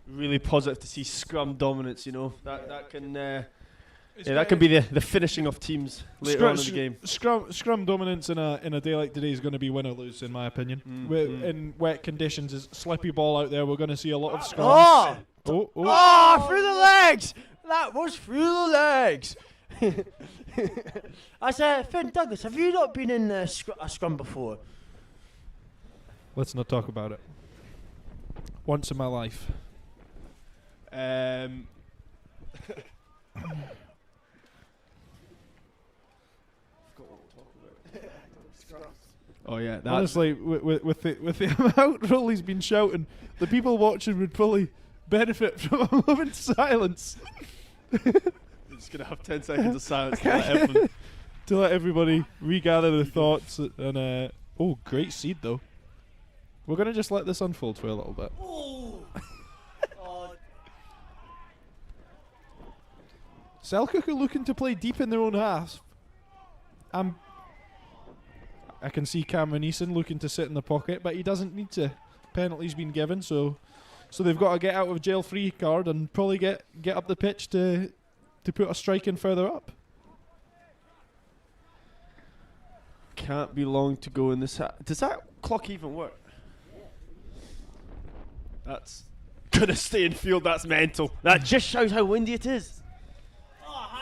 Really positive to see scrum dominance, That can that can be the finishing of teams later on in the game. Scrum dominance in a day like today is going to be win or lose, in my opinion. In wet conditions, is slippy ball out there. We're going to see a lot of scrums. Through the legs! That was through the legs. I said, Finn Douglas, have you not been in a scrum before? Let's not talk about it. Once in my life. Oh yeah, honestly, with the amount Rolly's been shouting, the people watching would probably benefit from a moment's silence. We're just gonna have 10 seconds of silence to let everybody regather their thoughts. And great seed though. We're gonna just let this unfold for a little bit. Selkirk are looking to play deep in their own half. I can see Cameron Eason looking to sit in the pocket, but he doesn't need to. Penalty's been given, so they've got to get out of jail free card and probably get up the pitch to put a strike in further up. Can't be long to go in this. Does that clock even work? That's gonna stay in field. That's mental. That just shows how windy it is.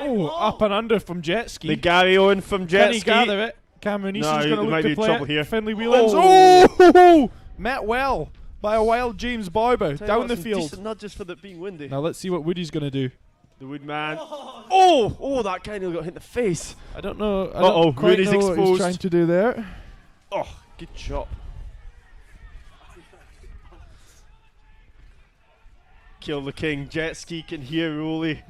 Up and under from Jet Ski. The Gary Owen from Jet Ski. Can he gather it? Cameron Eason's going to look to play it. Here. Finley Whelans. Met well by a wild James Barber down the field. Not just for it being windy. Now let's see what Woody's going to do. The Woodman. That guy nearly got hit in the face. I don't know. I don't quite Woody's know what he's exposed. trying to do there. Oh, good chop. Kill the king. Jet Ski can hear Rolly.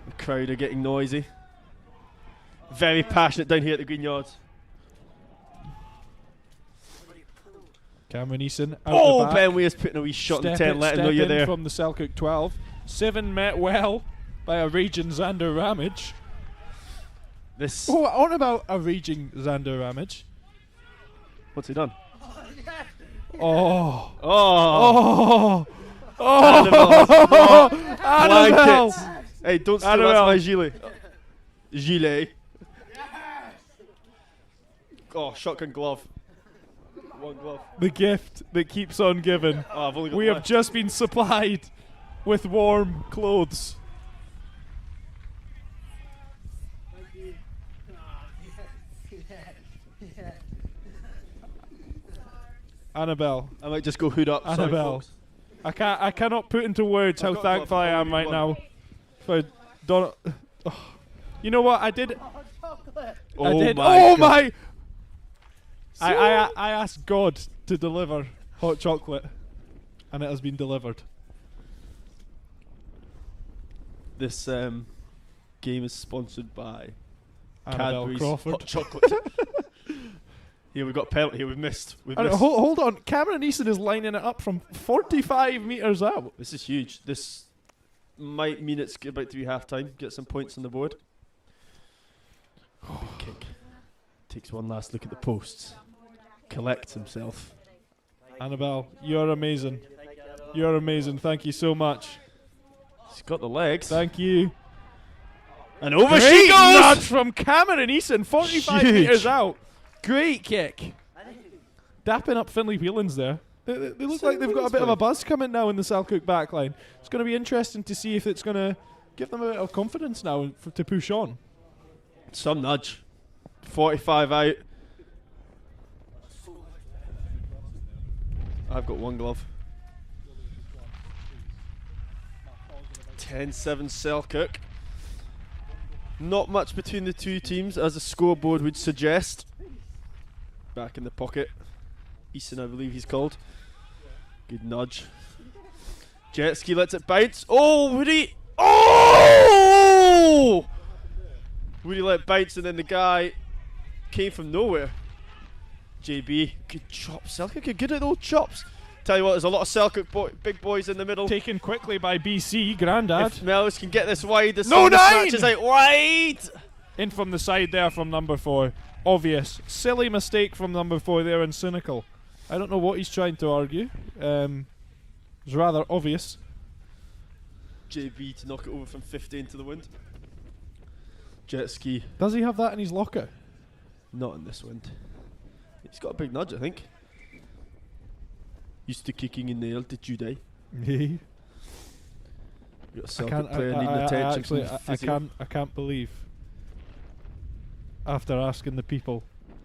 The crowd are getting noisy. Very passionate down here at the Greenyards. Cameron Eason out the back. Ben Weir's putting a wee shot in 10, let him know you're there. From the Selkirk 12. 7 met well by a raging Xander Ramage. What about a raging Xander Ramage? What's he done? Blankets. Hey, don't steal, that's my gilet. Gilet. Oh, shotgun glove. One glove. The gift that keeps on giving. I've only got We have just been supplied with warm clothes. Annabelle. I might just go hood up. Sorry, Annabelle. folks. I cannot put into words how got thankful I am right now for Donald. You know what? I did. Oh I did. my Oh God. my! I asked God to deliver hot chocolate, and it has been delivered. This game is sponsored by Annabelle Cadbury's Crawford. hot chocolate. Here we've got penalty. Here we've missed. Hold on, Cameron Easton is lining it up from 45 metres out. This is huge. This might mean it's about to be half time. Get some points on the board. Big kick. Takes one last look at the posts. Collects himself. Annabelle, you're amazing. You're amazing. Thank you so much. He's got the legs. Thank you. And over Great she goes! nudge from Cameron Easton, 45 Huge. metres out. Great kick. Dapping up Finlay Whelans there. They look like they've got a bit of a buzz coming now in the Selkirk backline. It's going to be interesting to see if it's going to give them a bit of confidence now to push on. Some nudge. 45 out. I've got one glove. 10-7 Selkirk. Not much between the two teams, as the scoreboard would suggest. Back in the pocket. Easton, I believe he's called. Good nudge. Jet ski lets it bounce. Oh, Woody! Oh! Woody let it bounce, and then the guy came from nowhere. JB, good chops. Selkirk are good at those chops. Tell you what, there's a lot of Selkirk big boys in the middle. Taken quickly by BC, Grandad. If Melrose can get this wide, this No, nine! match is out wide. In from the side there from number 4. Obvious. Silly mistake from number 4 there, and cynical. I don't know what he's trying to argue. It's rather obvious. JB to knock it over from 50 into the wind. Jet ski, Does he have that in his locker? not in this wind. He's got a big nudge, I think. Used to kicking in the air, did you die? I Got a Celtic player needing attention from the physio. I can't believe. After asking the people,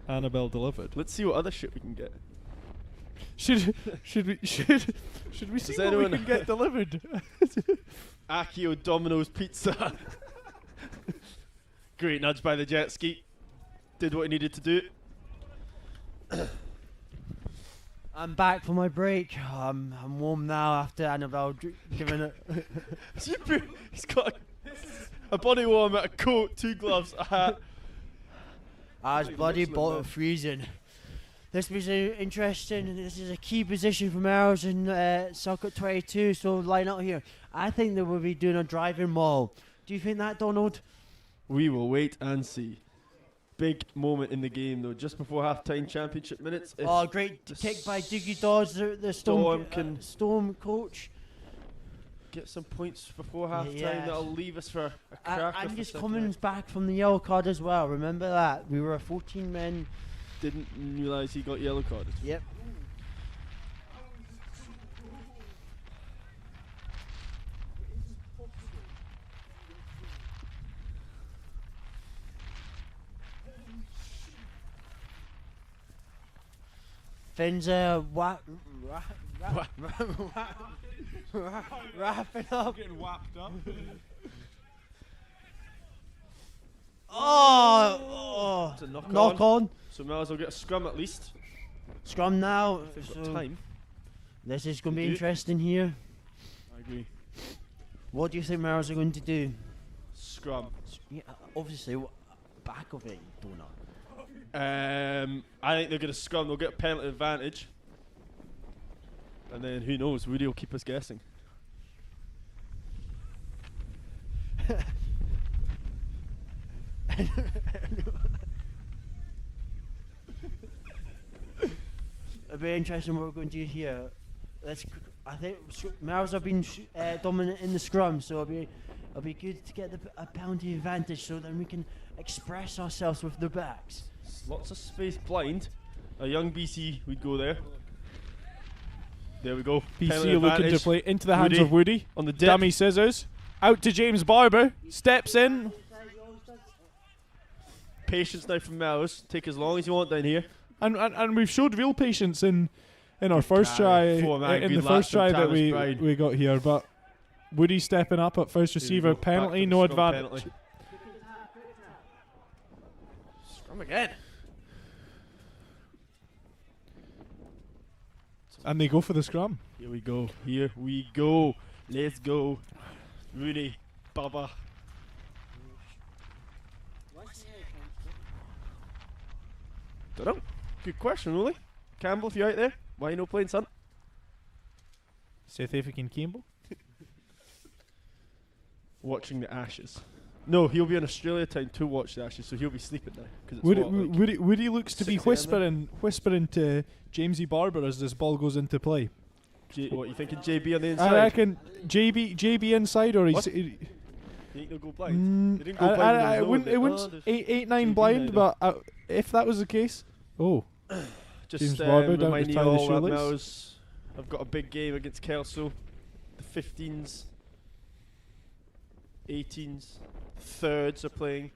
Annabelle delivered. Let's see what other shit we can get. Should we see what we anyone- can get delivered? Akio Domino's Pizza. Great nudge by the jet ski. Did what he needed to do. I'm back for my break. I'm warm now after Annabelle giving it. He's got a body warmer, a coat, 2 gloves, a hat. I was bloody freezing. This was interesting. This is a key position for Melrose in Selkirk 22. So line up here. I think they will be doing a driving maul. Do you think that, Donald? We will wait and see. Big moment in the game though, just before half-time championship minutes. If Oh, great kick by Dougie Dawes, the Storm coach. get some points before half-time, Yes. that'll leave us for a cracker. And for just second Cummins half. back from the yellow card as well. Remember that? We were 14 men. Didn't realise he got yellow carded. Yep. Finn's wrapping up. Getting whacked up. Oh, It's a knock on. So Melrose will get a scrum at least. Scrum now. If they've got So time. this is going to be Do. interesting here. I agree. What do you think Melrose are going to do? Scrum. Yeah, obviously, back of it, Donut. I think they're going to scrum. They'll get a penalty advantage. And then who knows? Woody will keep us guessing. It'll be interesting what we're going to do here. I think Melrose have been dominant in the scrum, so it'll be good to get a penalty advantage, so then we can express ourselves with the backs. Lots of space blind. A young BC would go there. There we go. BC Penalty looking to advantage. play into the hands Woody of Woody. on the dip. Dummy scissors. Out to James Barber. Steps in. Patience now from Melrose. Take as long as you want down here. And we've showed real patience in in our first try, in the first try that we got here. But Woody stepping up at first receiver, penalty, no advantage. Scrum again. And they go for the scrum. Here we go. Here we go. Let's go. Rooney. Baba. Don't know. Good question, Rolly. Campbell, if you're out there, why are you not playing, son? South African Campbell. Watching the Ashes. No, he'll be in Australia time to watch the Ashes, so he'll be sleeping now. Cause it's Woody looks to be 6 AM whispering to Jamesy Barber as this ball goes into play. What, you thinking JB on the inside? I reckon JB inside, or he's. You think they'll go blind? They didn't go blind. I wouldn't. It wouldn't 8-9 blind, but if that was the case, just James Barber down to remind you tie the all that shoelace. Melrose have got a big game against Kelso. The 15s, 18s, thirds are playing.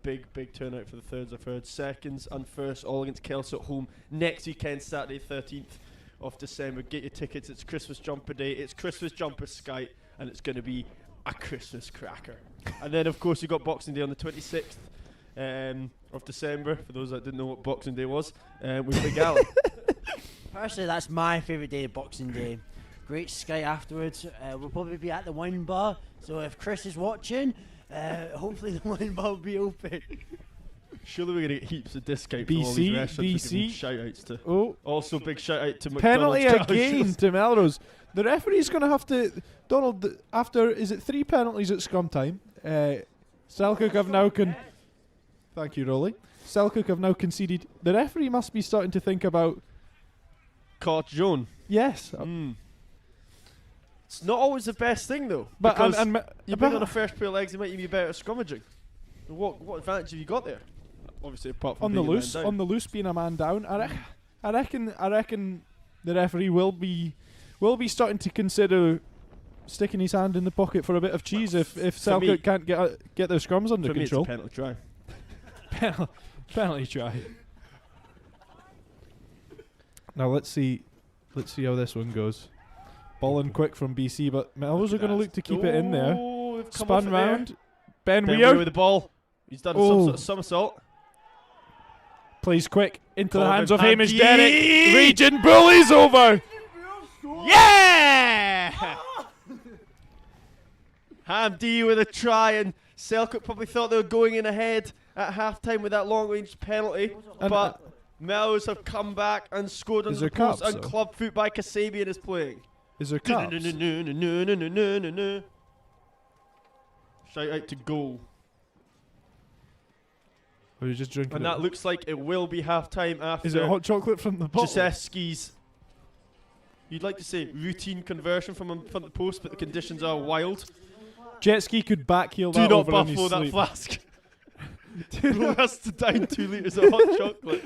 Big turnout for the thirds, I've heard. Seconds and first all against Kelso at home next weekend, Saturday 13th of December. Get your tickets. It's Christmas jumper day. It's Christmas jumper Sky, and it's going to be a Christmas cracker. And then of course you got Boxing Day on the 26th of December. For those that didn't know what Boxing Day was, with Big Alan. Personally, that's my favourite day, Boxing Day. Great Sky afterwards. We'll probably be at the wine bar, so if Chris is watching, hopefully the wine bar will be open. Surely we're going to get heaps of discount BC, from all these restaurants. BC. Shout outs to. Oh, Also big shout out to penalty McDonald's. again to Melrose. The referee's going to have to. Donald, after is it 3 penalties at scrum time? Selkirk have now Thank you, Rolly. Selkirk have now conceded. The referee must be starting to think about. Caught Joan. Yes. It's not always the best thing though. But because and you bring on a fresh pair of legs, it might even be better at scrummaging. What advantage have you got there? Obviously, apart from on the being a man loose, down. on the loose, being a man down. I reckon the referee will be starting to consider sticking his hand in the pocket for a bit of cheese if Selkirk can't get their scrums under for control. Me, it's a penalty try. Penalty try. Now let's see how this one goes. Ball in quick from BC, but Melrose are going to look to keep it in there. Spun round. Ben Weir with the ball. He's done some sort of somersault. Plays quick into the Colin hands of Hamdi. Hamish Derrick. Region bullies over. Yeah! Hamdi with a try, and Selkirk probably thought they were going in ahead at half-time with that long-range penalty, but Melrose have come back and scored on the post, and club foot by Kasabian is playing. Is there cups? Shout out to goal. Or are you just drinking And that looks like it will be half-time after. Is it hot chocolate from the bottle? Jaseski's, you'd like to say routine conversion from in front of the post, but the conditions are wild. Jet ski could backheel Do that not over in his buffalo that sleep. flask. Roll us to down 2 litres of hot chocolate.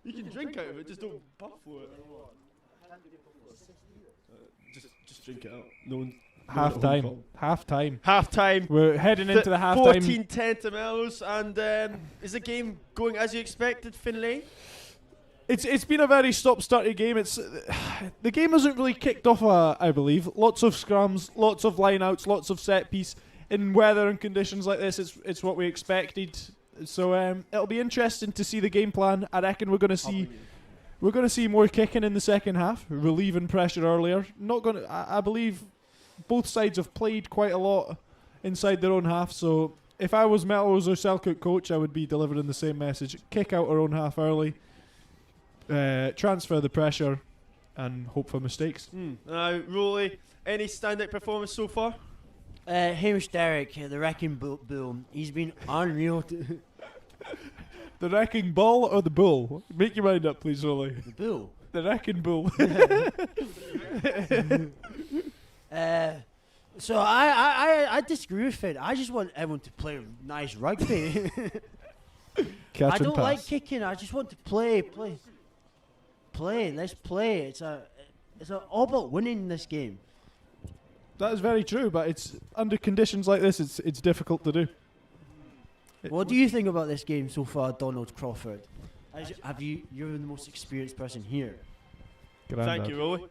You can drink out of it, just don't buffalo it. Just drink it out. No one. Half time. We're heading into the half time. 14-10 to Melrose, and is the game going as you expected, Finlay? It's been a very stop-starty game. The game hasn't really kicked off, I believe. Lots of scrums, lots of line-outs, lots of set-piece. In weather and conditions like this, it's what we expected. So it'll be interesting to see the game plan. I reckon we're going to see more kicking in the second half, relieving pressure earlier. I believe both sides have played quite a lot inside their own half. So if I was Melrose or Selkirk coach, I would be delivering the same message: kick out our own half early. Transfer the pressure and hope for mistakes. Rolly, any standout performance so far? Hamish Derrick, the wrecking bull. He's been unreal. The wrecking ball or the bull? Make your mind up, please, Rolly. The bull. The wrecking bull. So I disagree with it. I just want everyone to play nice rugby. I don't like kicking. I just want to play. Let's play. It's all about winning this game. That is very true, but it's under conditions like this, it's difficult to do. What do you think about this game so far, Donald Crawford? You're the most experienced person here. Thank you, Rolly.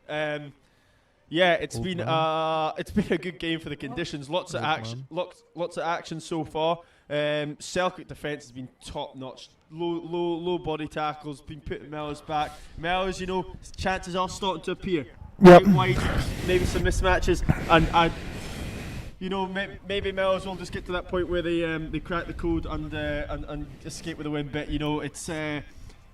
Yeah, it's Old been man. a good game for the conditions. Lots of Old action, lots of action so far. Selkirk defence has been top notch. Low body tackles, been putting Melrose back. Melrose, chances are starting to appear. Yep. Out wide, maybe some mismatches, and maybe Melrose will just get to that point where they crack the code and escape with a win. But it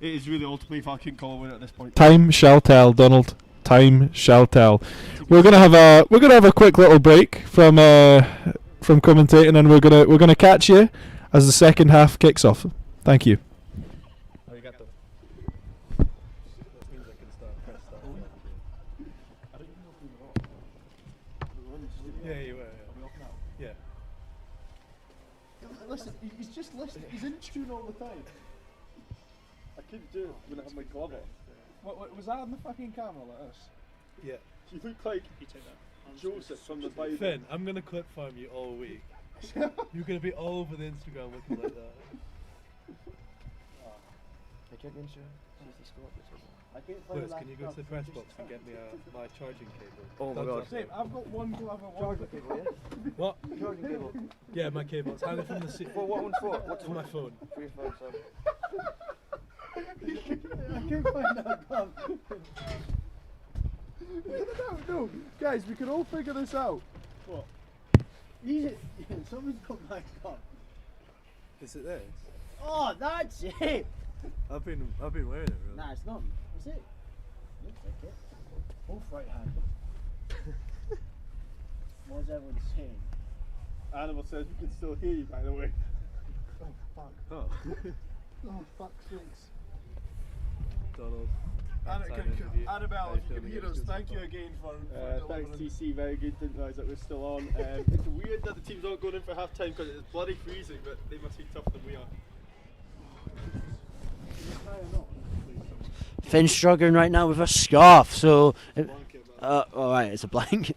is really all to play for. I couldn't call a winner at this point. Time shall tell, Donald. Time shall tell. We're gonna have a quick little break from commentating, and we're gonna catch you as the second half kicks off. Thank you. Yeah, you were. Yeah. Listen, he's just listening. He's in tune all the time. I couldn't do it when I had my glove on. What was that on the fucking camera like this? Yeah. You look like Joseph from the Bible. Finn, I'm gonna clip farm you all week. You're gonna be all over the Instagram looking like that. Liz, can you go to the press box and get me my charging cable? Oh my God. Same, I've got one glove and one Charging cable, yeah? What? Charging cable. Yeah, my cable. It's hanging from the seat. For what one for? What's For my phone. for your phone, son? I can't find that glove. No, guys, we can all figure this out. What? Someone's got my cup. Is it this? Oh, that's it! I've been wearing it really. Nah, it's not. Is it? Looks like it. Both right hand. What's everyone saying? Animal says we can still hear you, by the way. Oh, fuck. Oh. Oh, fuck sakes. Donald. Annabelle, if you can hear us, thank you again for Thanks delivering. TC, very good, didn't realise that we're still on. It's weird that the team's not going in for half time because it's bloody freezing, but they must be tougher than we are. Finn's struggling right now with a scarf, so. Alright, it's a blanket.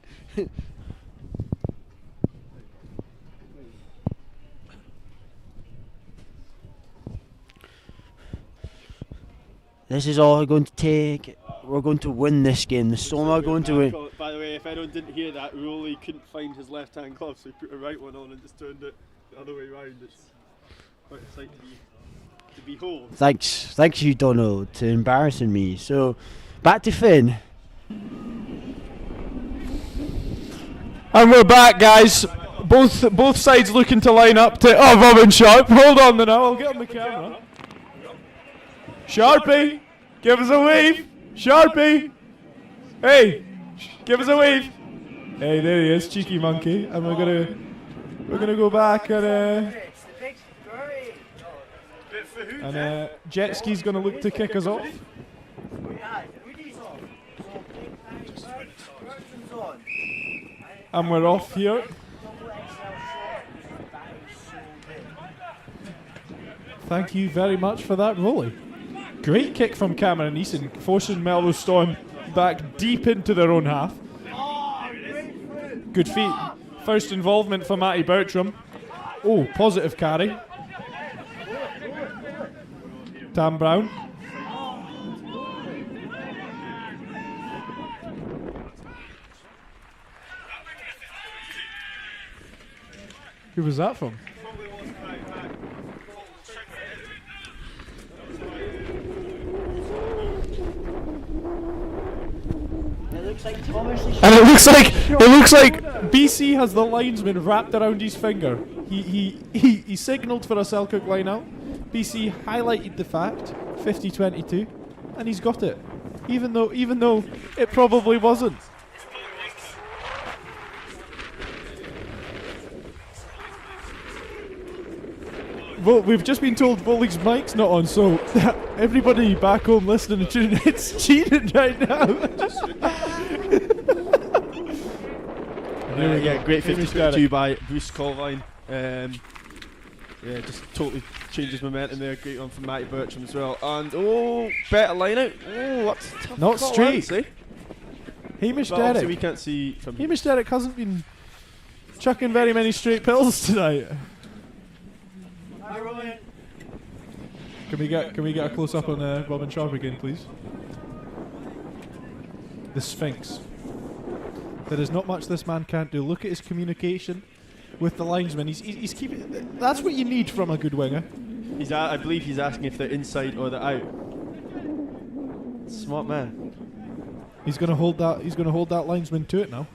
This is all going to take. We're going to win this game. The Storm are going to win. By the way, if anyone didn't hear that, Rolly couldn't find his left hand glove, so he put a right one on and just turned it the other way round. It's quite a sight to behold. Thanks you, Donald, to embarrassing me. So, back to Finn. And we're back, guys. Both sides looking to line up to. Oh, Robin Sharp. Hold on now. I'll get on the camera. Sharpie, give us a wave. Sharpie, hey, give us a wave. Hey, there he is, cheeky monkey. And we're gonna go back and Jet Ski's gonna look to kick us off. And we're off here. Thank you very much for that, Rolly. Great kick from Cameron Easton, forcing Melrose Storm back deep into their own half. Good feet. First involvement for Matty Bertram. Oh, positive carry. Tam Brown. Who was that from? And it looks like BC has the linesman wrapped around his finger. He signalled for a Selkirk line out. BC highlighted the fact, 50-22, and he's got it. Even though it probably wasn't. Well, we've just been told Volley's mic's not on, so everybody back home listening and tuning, it's cheating right now. Yeah, great 50-22 by Bruce Colvine. Yeah, just totally changes momentum there. Great one from Matty Bertram as well. And better line out. Oh, that's a tough Not call, straight. I'd say. Hamish But obviously Derrick. we can't see from Hamish Derrick hasn't been chucking very many straight pills tonight. Can we get a close up on Robin Sharp again, please? The Sphinx. There is not much this man can't do. Look at his communication with the linesman. He's keeping. That's what you need from a good winger. I believe he's asking if they're inside or they're out. Smart man. He's going to hold that. He's going to hold that linesman to it now.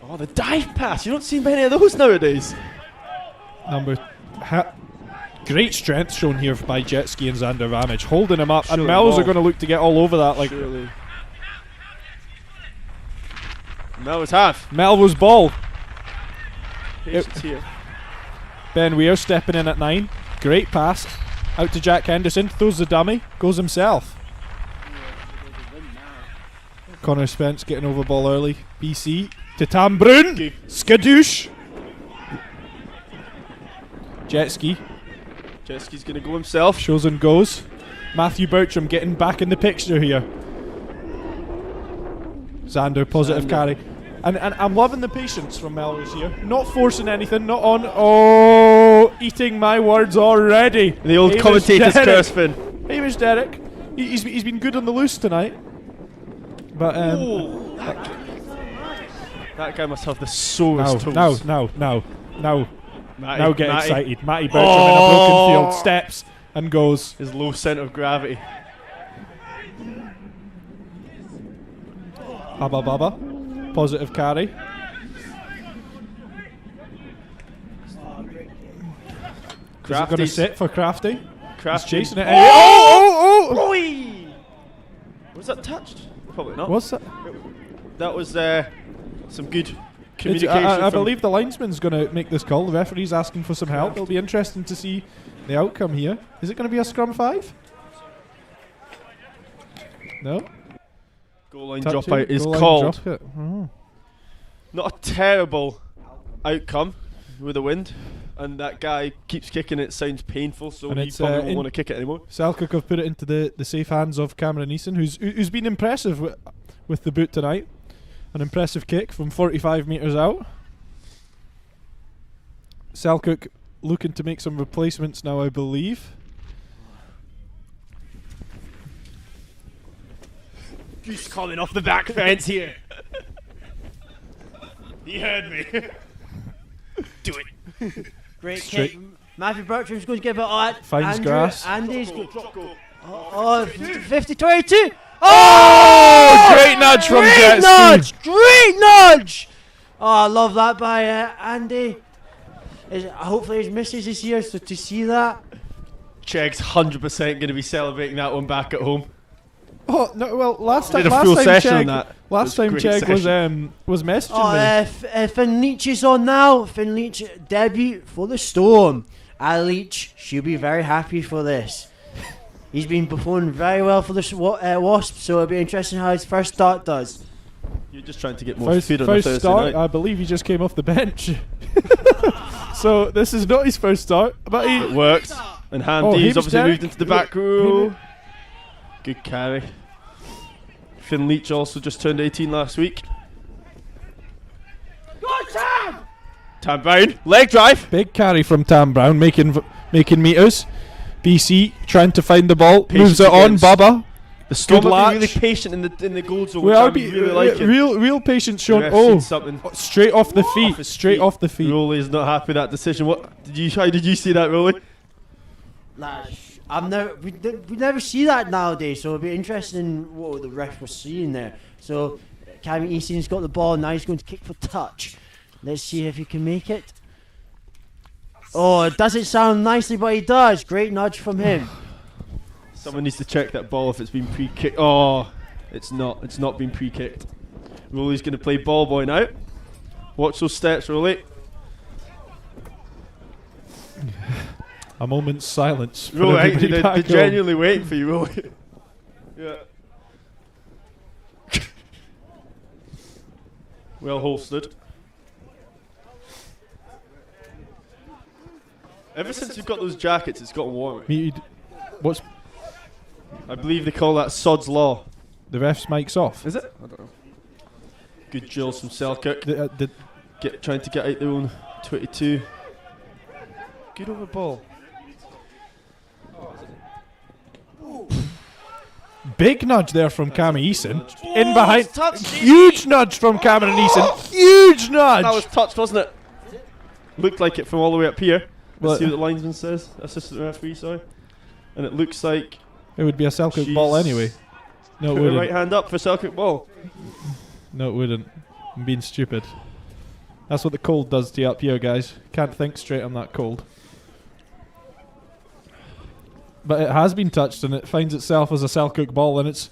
Oh, the dive pass. You don't see many of those nowadays. Great strength shown here by Jet Ski and Xander Ramage, holding him up, Surely and Mel's ball. are going to look to get all over that. Like Surely. Melrose half. Melrose ball. Patience here. Ben Weir stepping in at 9. Great pass out to Jack Henderson. Throws the dummy. Goes himself. Connor Spence getting over ball early. BC to Tam Brown. Skadoosh. Jet Ski. Jet Ski's going to go himself. Shows and goes. Matthew Bertram getting back in the picture here. Xander, positive carry. And I'm loving the patience from Melrose here. Not forcing anything, not on. Oh, eating my words already. The old Hamish commentator's Derrick. curse, Finn. Hamish Derrick. He's been good on the loose tonight. But that guy must have the sorest toes. now get Matty. excited. Matty Bertram in a broken field steps and goes. His low centre of gravity. Abba Baba. Positive carry. Is it going to sit for Crafty? He's chasing it. Oh! Oi! Was that touched? Probably not. What's that? That was some good communication. I from believe the linesman's going to make this call. The referee's asking for some help. It'll be interesting to see the outcome here. Is it going to be a scrum 5? No? goal line Touching, dropout is goal line called. drop it. Oh. Not a terrible outcome with the wind. And that guy keeps kicking it. Sounds painful, so And he it's, probably won't want to kick it anymore. Selkirk have put it into the safe hands of Cameron Eason, who's been impressive with the boot tonight. An impressive kick from 45 metres out. Selkirk looking to make some replacements now, I believe. He's calling off the back fence here. He heard me. Do it. Great Straight. kick. Matthew Bertram's going to give it on. Finds grass. Andy's good. Drop goal. Oh, 50-22. Oh! Great nudge from Jet Ski. Great nudge! Oh, I love that by Andy. Hopefully his missus is here, so to see that. Cheg's 100% going to be celebrating that one back at home. Oh no! Well, last time, Did a full session on Chegg, that. last time Great Chegg session. was messaging me. Finn Leach is on now. Finn Leach debut for the Storm. Ali Leach, she'll be very happy for this. He's been performing very well for the Wasps, so it'll be interesting how his first start does. You're just trying to get more food on a First Thursday start, night. I believe he just came off the bench. So this is not his first start, but It worked. And Handy's Hamish obviously Derrick. moved into the back row. Good carry. Finn Leach also just turned 18 last week. Tam Brown, leg drive. big carry from Tam Brown, making meters. BC trying to find the ball, Patience moves it on. against Bubba. The Storm Good are being really latch. patient in the goal zone, We which are I'm be really liking. real patience shown. The ref's Oh, seen something. straight off the feet. Off his Straight feet. off the feet. Rolly is not happy with that decision. How did you see that, Rolly? We never see that nowadays, so it'll be interesting what the ref was seeing there. So Cameron Easton's got the ball now. He's going to kick for touch. Let's see if he can make it. Oh, it doesn't sound nicely, but he does. Great nudge from him. Someone needs to check that ball if it's been pre-kicked. Oh, it's not. It's not been pre-kicked. Rolly's going to play ball boy now. Watch those steps, Rolly. A moment's silence. For Rolly, everybody they're back home. genuinely waiting for you, Rolly. Yeah. Well holstered. Ever since you've got those jackets, it's gotten warmer. What's I believe they call that Sod's Law. the ref's mic's off? Is it? I don't know. Good drills from Selkirk. The Trying to get out their own 22. Good over ball. big nudge there from Cameron Eason. In Oh, behind. it's touched. Huge nudge from Cameron Eason. Huge nudge. That was touched, wasn't it? Looked like it from all the way up here. Well, Let's see what the linesman says. Assistant referee, sorry. And it looks like it would be a Selkirk ball anyway. No, it put her wouldn't. right hand up for Selkirk ball. No, it wouldn't. I'm being stupid. That's what the cold does to you up here, guys. Can't think straight on that cold. But it has been touched, and it finds itself as a Selkirk ball, and it's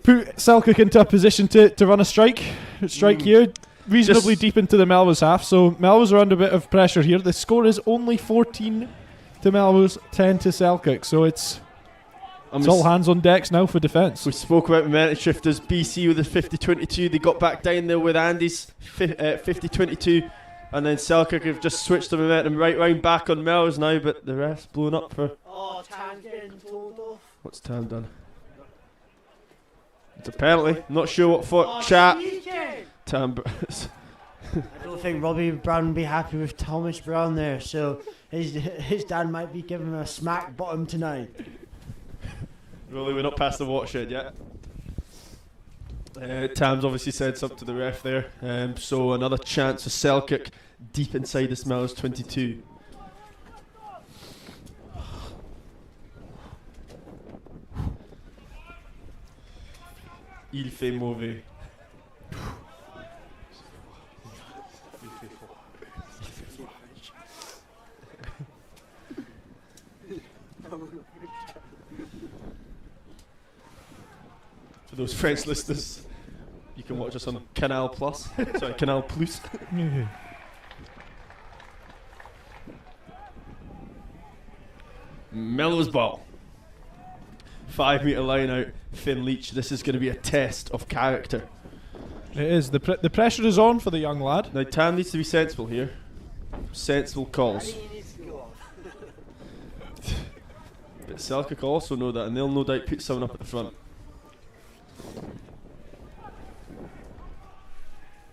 put Selkirk into a position to run a strike here, reasonably Just deep into the Melrose half. So Melrose are under a bit of pressure here. The score is only 14 to Melrose, 10 to Selkirk. So it's all hands on decks now for defence. We spoke about momentum shifters. BC with a 50-22. They got back down there with Andy's 50-22. And then Selkirk have just switched the momentum right round back on Melrose now, but the ref's blown up for... Oh, Tam's getting told off. What's Tam done? It's a penalty. Not sure what for. Chat. Tam... I don't think Robbie Brown would be happy with Thomas Brown there, so his dad might be giving him a smack bottom tonight. Really, we're not past the watershed yet. Tam's obviously said something to the ref there. So another chance for Selkirk deep inside this Melrose 22. Il fait mauvais. For those French listeners, you can watch us on Canal Plus. Sorry, Canal Plus. Melrose ball. 5 metre line out. Finn Leach. This is going to be a test of character. It is. The pressure is on for the young lad. Now Tam needs to be sensible here. Sensible calls. But Selkirk also know that, and they'll no doubt put someone up at the front.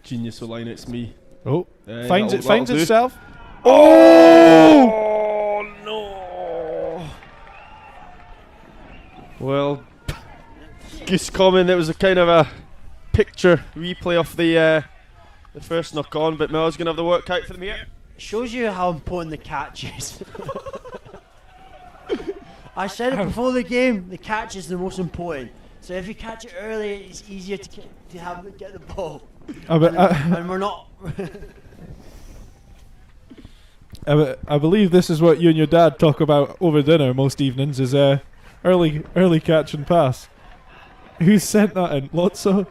Genius will line it's me. Oh, finds that'll do. itself. Oh no! Well, Goose comment. It was a kind of a picture replay of the first knock on, but Mel's gonna have the work out for them here. Shows you how important the catch is. I said it before the game. The catch is the most important. So if you catch it early, it's easier to get the ball. And we're not. I believe this is what you and your dad talk about over dinner most evenings, is early catch and pass. Who sent that in? Lots of...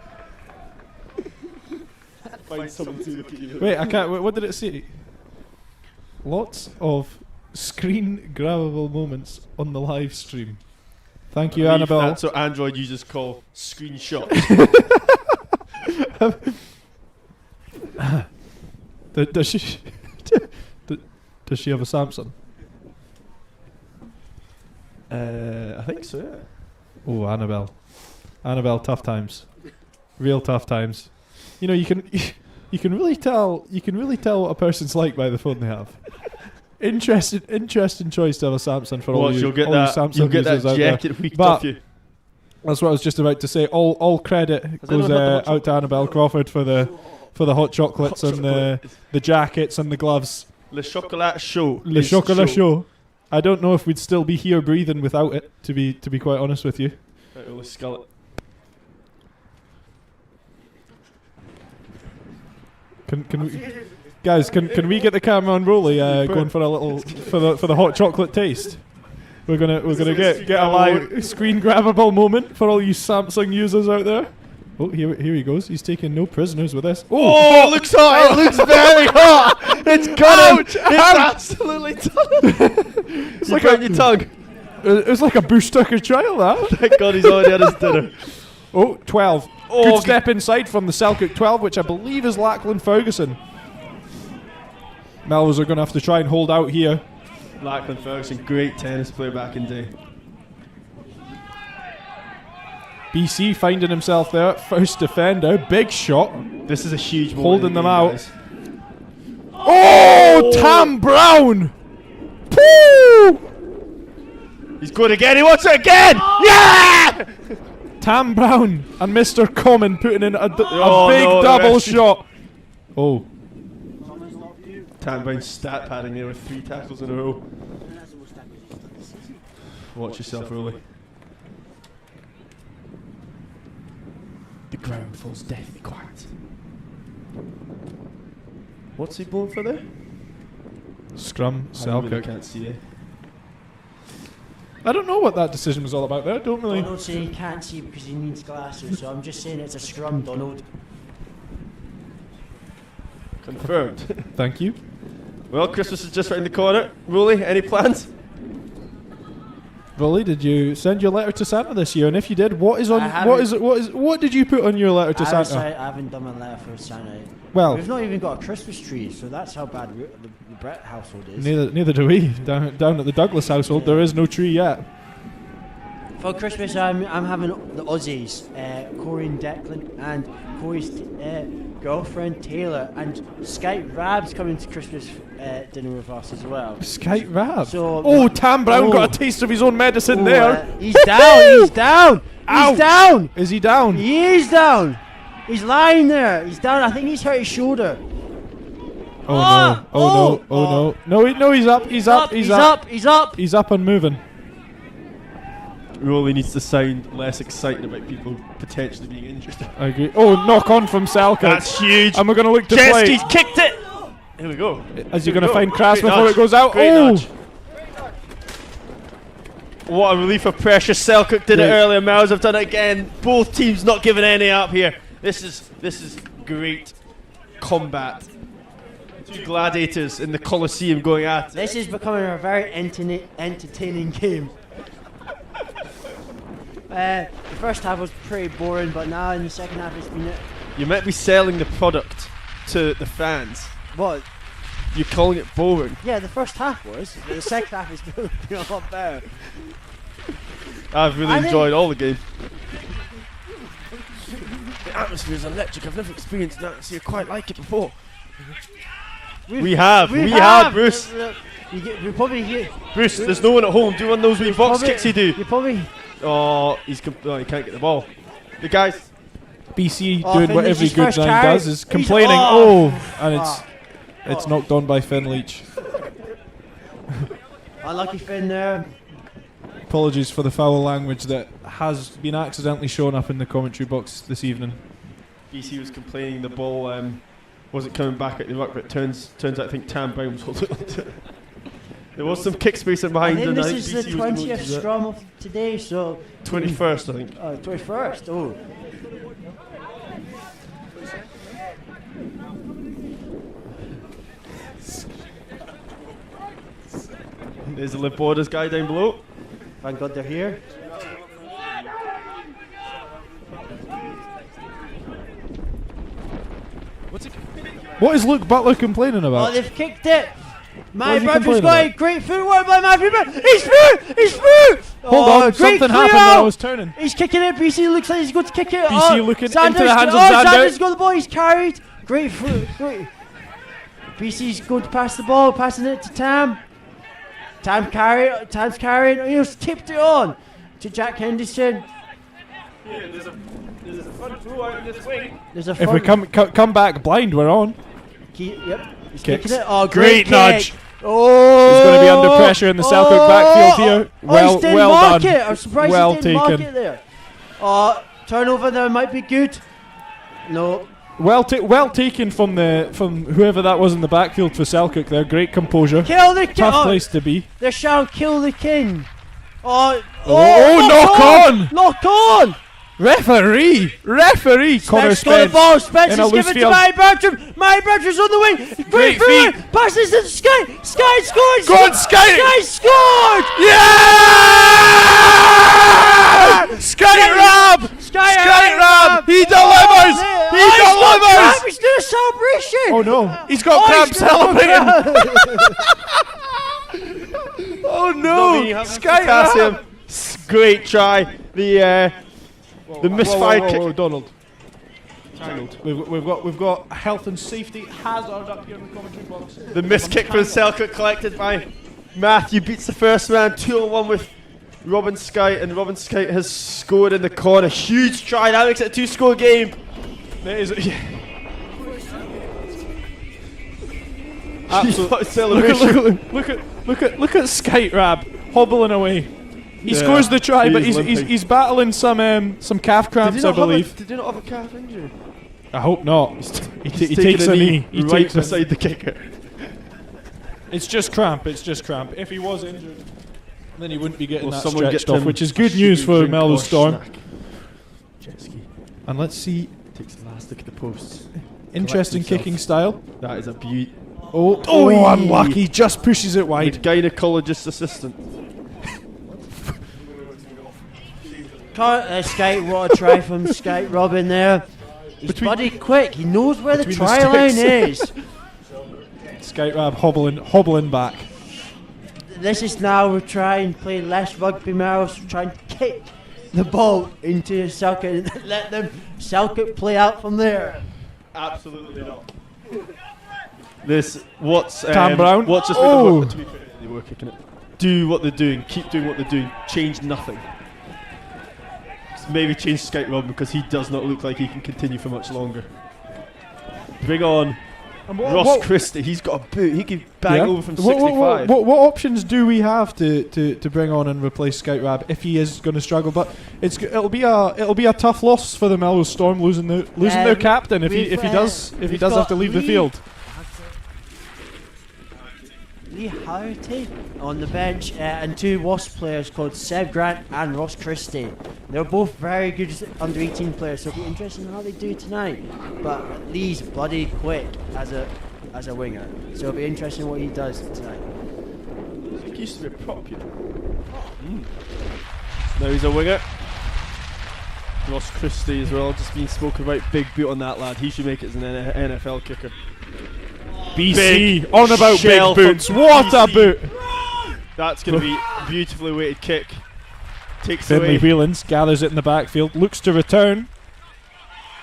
Find someone to look at you. Wait, I can't... What did it say? Lots of screen grabbable moments on the live stream. Thank you, Annabelle. That's what Android users call screenshots. Does she... Does she have a Samsung? I think so, yeah. Oh, Annabelle, tough times. Real tough times. You know, you can really tell what a person's like by the phone they have. Interesting choice to have a Samsung for all you Samsung you'll get users that out there. jacket weeked But off you. that's what I was just about to say. All credit goes out to Annabelle Crawford for the hot chocolates and the jackets and the gloves. Le chocolat chaud. Le chocolat chaud. I don't know if we'd still be here breathing without it. To be quite honest with you. Right, we'll skull it. Can we, guys? Can we get the camera on Rolly going for a little for the hot chocolate taste? We're gonna get a live screen grabbable moment for all you Samsung users out there. Oh, here he goes. He's taking no prisoners with this. Oh, it looks hot. It looks very hot. It's got him. It's absolutely done. It's like on your tongue. It was like a Bush Tucker trial, that. Thank God he's already had his dinner. Oh, 12. Oh, good step inside from the Selkirk 12, which I believe is Lachlan Ferguson. Melrose are going to have to try and hold out here. Lachlan Ferguson, great tennis player back in day. BC finding himself there. First defender. Big shot. This is a huge moment. Holding in the them game, out. guys. Oh, Tam Brown! Woo! He's good again. He wants it again. Yeah! Tam Brown and Mr. Common putting in a big no, the double ref- shot. Oh. Tam Brown stat padding there with 3 tackles in a row. Watch yourself, Rolly. The ground falls deathly quiet. What's he blowing for there? Scrum, I really Selkirk. can't see it. I don't know what that decision was all about there. Don't really. Donald's saying he can't see because he needs glasses, so I'm just saying it's a scrum, Donald. Confirmed. Thank you. Well, Christmas is just around the corner. Rolly, any plans? Rolly, did you send your letter to Santa this year? And if you did, what did you put on your letter to Santa? I haven't done my letter for Santa. Well, We've not even got a Christmas tree, so that's how bad the Brett household is. neither do we. Down at the Douglas household, there is no tree yet. For Christmas, I'm having the Aussies, Corey and Declan, and Corey's girlfriend Taylor, and Skype Rab's coming to Christmas dinner with us as well. Skype Rab. So, Tam Brown got a taste of his own medicine there. He's down. He's down. Ow. He's down. Is he down? He is down. He's lying there. He's down. I think he's hurt his shoulder. Oh no! Oh no! Oh no! No, he's up. He's up. He's up. He's up and moving. Rolly needs to sound less excited about people potentially being injured. I agree. Oh, knock on from Selkirk. That's huge. And we're going to look to play. Jeski's kicked it. Here we go. As you're going to find Kras Great before nudge. it goes out. Great Oh! nudge. What a relief of pressure. Selkirk did it earlier. Melrose have done it again. Both teams not giving any up here. This is great combat. 2 gladiators in the Colosseum going at it. This is becoming a very entertaining game. The first half was pretty boring, but now in the second half it's been... You might be selling the product to the fans. What? You're calling it boring. Yeah, the first half was. The second half has been a lot better. I've really I think- enjoyed all the game. The atmosphere is electric. I've never experienced an atmosphere quite like it before. We have, Bruce. We probably get... Bruce, there's no one at home. Do one of those wee box kicks you do. You probably... Oh, he can't get the ball. The guys. BC Oh, doing Finn what Leach's every good first nine carry. does is He's- complaining. And it's knocked on by Finn Leach. Unlucky Finn there. Apologies for the foul language that has been accidentally shown up in the commentary box this evening. BC was complaining the ball wasn't coming back at the ruck, but turns out I think Tam Brown was holding on to it. There was some kick space in I behind. think and this I is think the BC was going to 20th do that. scrum of today, so... 21st, I think. 21st, oh. There's the Live Borders guy down below. Thank God they're here. What is Luke Butler complaining Oh, about? they've kicked it. My is he brother's complaining got about? a great footwork by Matthew Brown. He's through! He's through! Hold Oh, on, great something clear happened when I out. was turning. He's kicking it. BC looks like he's going to kick it. BC looking into Sanders, the hands of Sanders Zander. got the ball. He's carried. Great foot. Great. BC's good to pass the ball, passing it to Tam. Tam's carrying. He's tipped it on to Jack Henderson. There's a front throw out in this wing. There's a If we come back blind, we're on. Yep. He's Kicks. kicking it. Oh, Great great nudge. kick. Oh, He's going to be under pressure in the Selkirk backfield here. He didn't Well mark done. it. I'm surprised Well he didn't mark taken. it there. Turnover there might be good. No. Well taken from whoever that was in the backfield for Selkirk there. Great composure. Kill the king. Tough place to be. They're shouting, kill the king. Oh, knock on! Referee! Connor Spencer's got the Spence. ball. in a Spencer's loose given to field. Mike Bertram. Mike Bertram's on the wing. Great forward. feet. Passes to Sky. Sky scored. Go on, Sky! Sky scored. Yeah! Sky Rab! Sky Rab! He delivers! He delivers! He's doing a celebration. Oh no, he's got crabs celebrating! Oh no! Sky Pass Rab! him. Great try. The The misfired kick. Whoa, Donald. Tangled. We've got a health and safety hazard up here in the commentary box. The missed kick from Selkirk collected by Matthew beats the first man 2-on-1 with Robin Skite, and Robin Skite has scored in the corner. Huge try, that makes it a 2-score game. It is. Yeah. Absolute celebration. Look at Skite Rab hobbling away. He scores the try, but he's battling some calf cramps, I believe. Did he not have a calf injury? I hope not. He takes a knee. He right takes beside the kicker. It's just cramp. It's just cramp. If he was injured, then he wouldn't be getting that someone stretched get off, him which is good news for Melrose Storm. Jet ski. And let's see. Takes the last look at the posts. Interesting kicking style. That is a beaut. Oh, unlucky. Just pushes it wide. Gynecologist assistant. Skate, what a try from Skate Robin there. He's bloody quick. He knows where the between try line is. Skate Rab hobbling back. This is now we're trying to play less rugby, Melrose. We're trying to kick the ball into Selkirk and let them Selkirk play out from there. Absolutely not. What's Cam Brown. What's just been the to be fair, they were kicking it. Do what they're doing. Keep doing what they're doing. Change nothing. Maybe change Skate Robin because he does not look like he can continue for much longer. Bring on Ross Christie. He's got a boot. He can bang over from 65. What options do we have to bring on and replace Skate Rab if he is going to struggle? But it'll be a tough loss for the Melrose Storm losing their captain if he does have to leave the field. Lee Harty on the bench and two Wasp players called Seb Grant and Ross Christie. They're both very good under 18 players, so it'll be interesting how they do tonight. But Lee's bloody quick as a winger, so it'll be interesting what he does tonight. He used to be a prop, you know. Now he's a winger. Ross Christie as well, just being spoken about. Big boot on that lad. He should make it as an NFL kicker. BC on about big boots. What BC. a boot! That's going to be a beautifully weighted kick. Takes Finlay away. Whelans gathers it in the backfield, looks to return.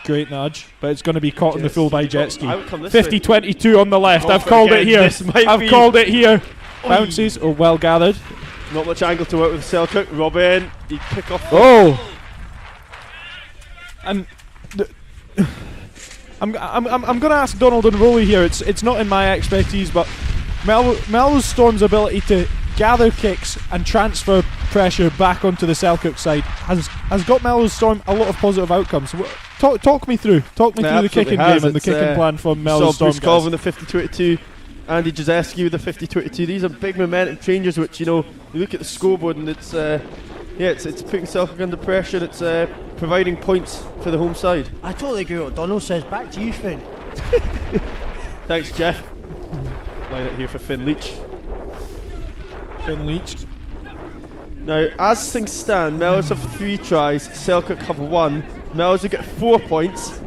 Great nudge, but it's going to be caught in the full by Jetski. 50-22 on the left. I've called it here. I've called it here. Bounces. Oh, well gathered. Not much angle to work with Selkirk. Robin. He pick off. Oh. And. I'm going to ask Donald and Rowley here. It's not in my expertise, but Melrose Storm's ability to gather kicks and transfer pressure back onto the Selkirk side has got Melrose Storm a lot of positive outcomes. Talk me through the kicking game and the kicking plan from Melrose Storm. Bruce Colvin, the 50-22. Andy Jazeski with the 50-22. These are big momentum changes, which you look at the scoreboard and it's putting Selkirk under pressure. It's providing points for the home side. I totally agree with what Donald says. Back to you, Finn. Thanks, Jeff. Line it here for Finn Leach. Now, as things stand, Melrose have 3 tries, Selkirk have 1. Melrose will get 4 points,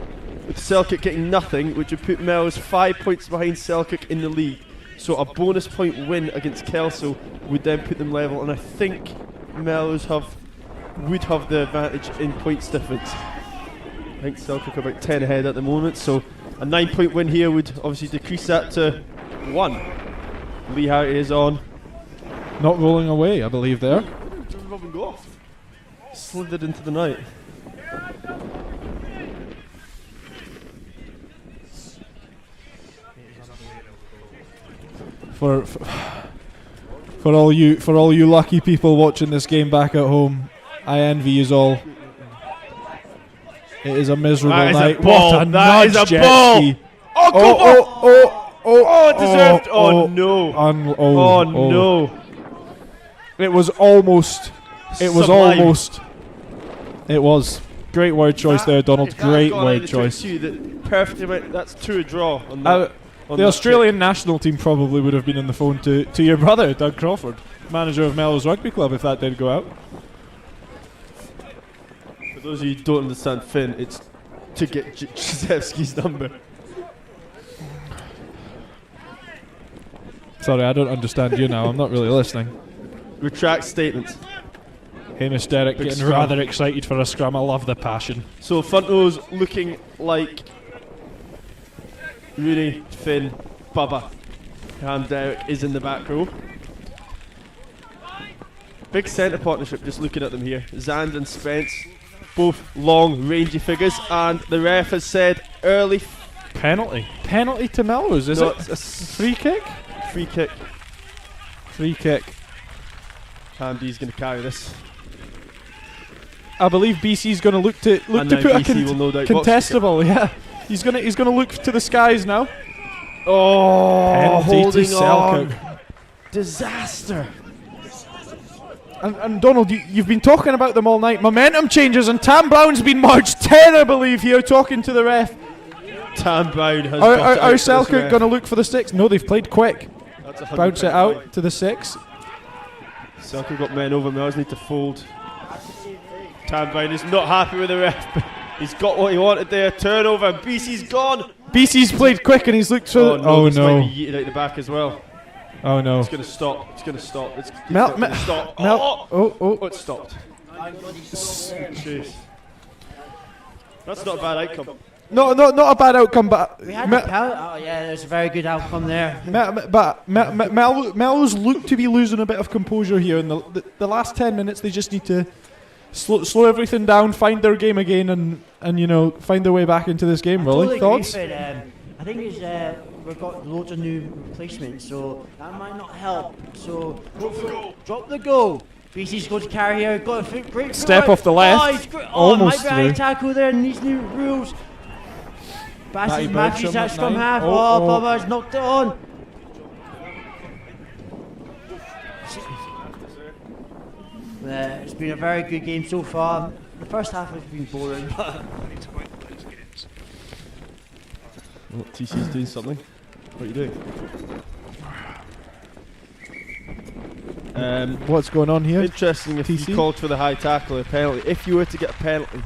with Selkirk getting nothing, which would put Melrose 5 points behind Selkirk in the league. So a bonus point win against Kelso would then put them level, and I think Melrose would have the advantage in points difference. I think Selkirk are about 10 ahead at the moment, so a 9-point win here would obviously decrease that to 1. Lee Harty is on. Not rolling away, I believe there. Did Robin go off? Slithered into the night. For all you lucky people watching this game back at home, I envy you all. It is a miserable night. What a nudge, Jetski. Oh, deserved. Oh, no. It was almost. Sublime. It was. Great word choice there, Donald. Great word choice. That's to a draw. On that, the Australian national team probably would have been on the phone to your brother, Doug Crawford, manager of Melrose Rugby Club, if that did go out. For those of you who don't understand Finn, it's to get Jezewski's number. Sorry, I don't understand you now. I'm not really listening. Retract statements. Hamish Derrick Big getting scrum. rather excited for a scrum. I love the passion. So front rows looking like Rooney, Finn, Bubba. And Derek is in the back row. Big centre partnership, just looking at them here. Zand and Spence, both long, rangy figures, and the ref has said early Penalty to Melrose, is no, it? it's a Free kick? free kick. Free kick. Andy's going to carry this. I believe BC's going to look to And put now a BC will no doubt box contestable. Yeah, he's gonna look to the skies now. Oh, Penalty to holding Selkirk. on. Disaster. And Donald, you've been talking about them all night. Momentum changes, and Tam Brown's been marched 10, I believe, here, talking to the ref. Tam Brown has Are Selkirk going to look for the sticks? No, they've played quick. That's Bounce it out to the 6. Selkirk got men over. Melrose need to fold. Tam Brown is not happy with the ref, but he's got what he wanted there. Turnover, and BC's gone. BC's played quick, and he's looked for. Oh this might be yeeted out the back as well. Oh no! It's going to stop. It's going to stop. It's Mel- going to stop. Mel- Oh, it stopped. Jeez. That's not a bad outcome. Not a bad outcome, but We had a penalty. Oh yeah, there's a very good outcome there. Melrose look to be losing a bit of composure here. In the last 10 minutes, they just need to slow everything down, find their game again, and find their way back into this game. Really, Totally thoughts? agree, but, I think we've got loads of new replacements, so that might not help. So drop the goal. BC's going to carry here. Got a great Step footwork. off the left. Oh, he's great. Almost might be a through. tackle there in these new rules. Passes Matty Matthews Bertram at at scrum 9. half. Oh, Oh, oh. Bubba's knocked it on. It's been a very good game so far. The first half has been boring, but Oh, TC's doing something. What are you doing? What's going on here? Interesting if TC? you called for the high tackle or a penalty. If you were to get a penalty,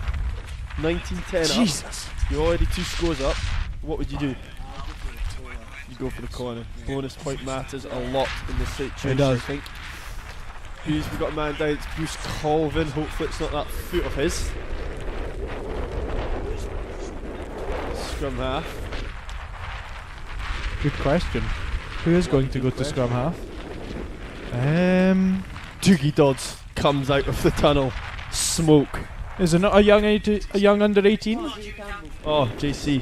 19-10 up, Jesus. you're already 2 scores up, what would you do? You go for the corner. Bonus point matters a lot in this situation, does. I think. We've got a man down, it's Bruce Colvin. Hopefully it's not that foot of his. Scrum half. Good question. Who is going to go to scrum half? Doogie Dodds comes out of the tunnel. Smoke. Is it not a young under 18? Oh, JC.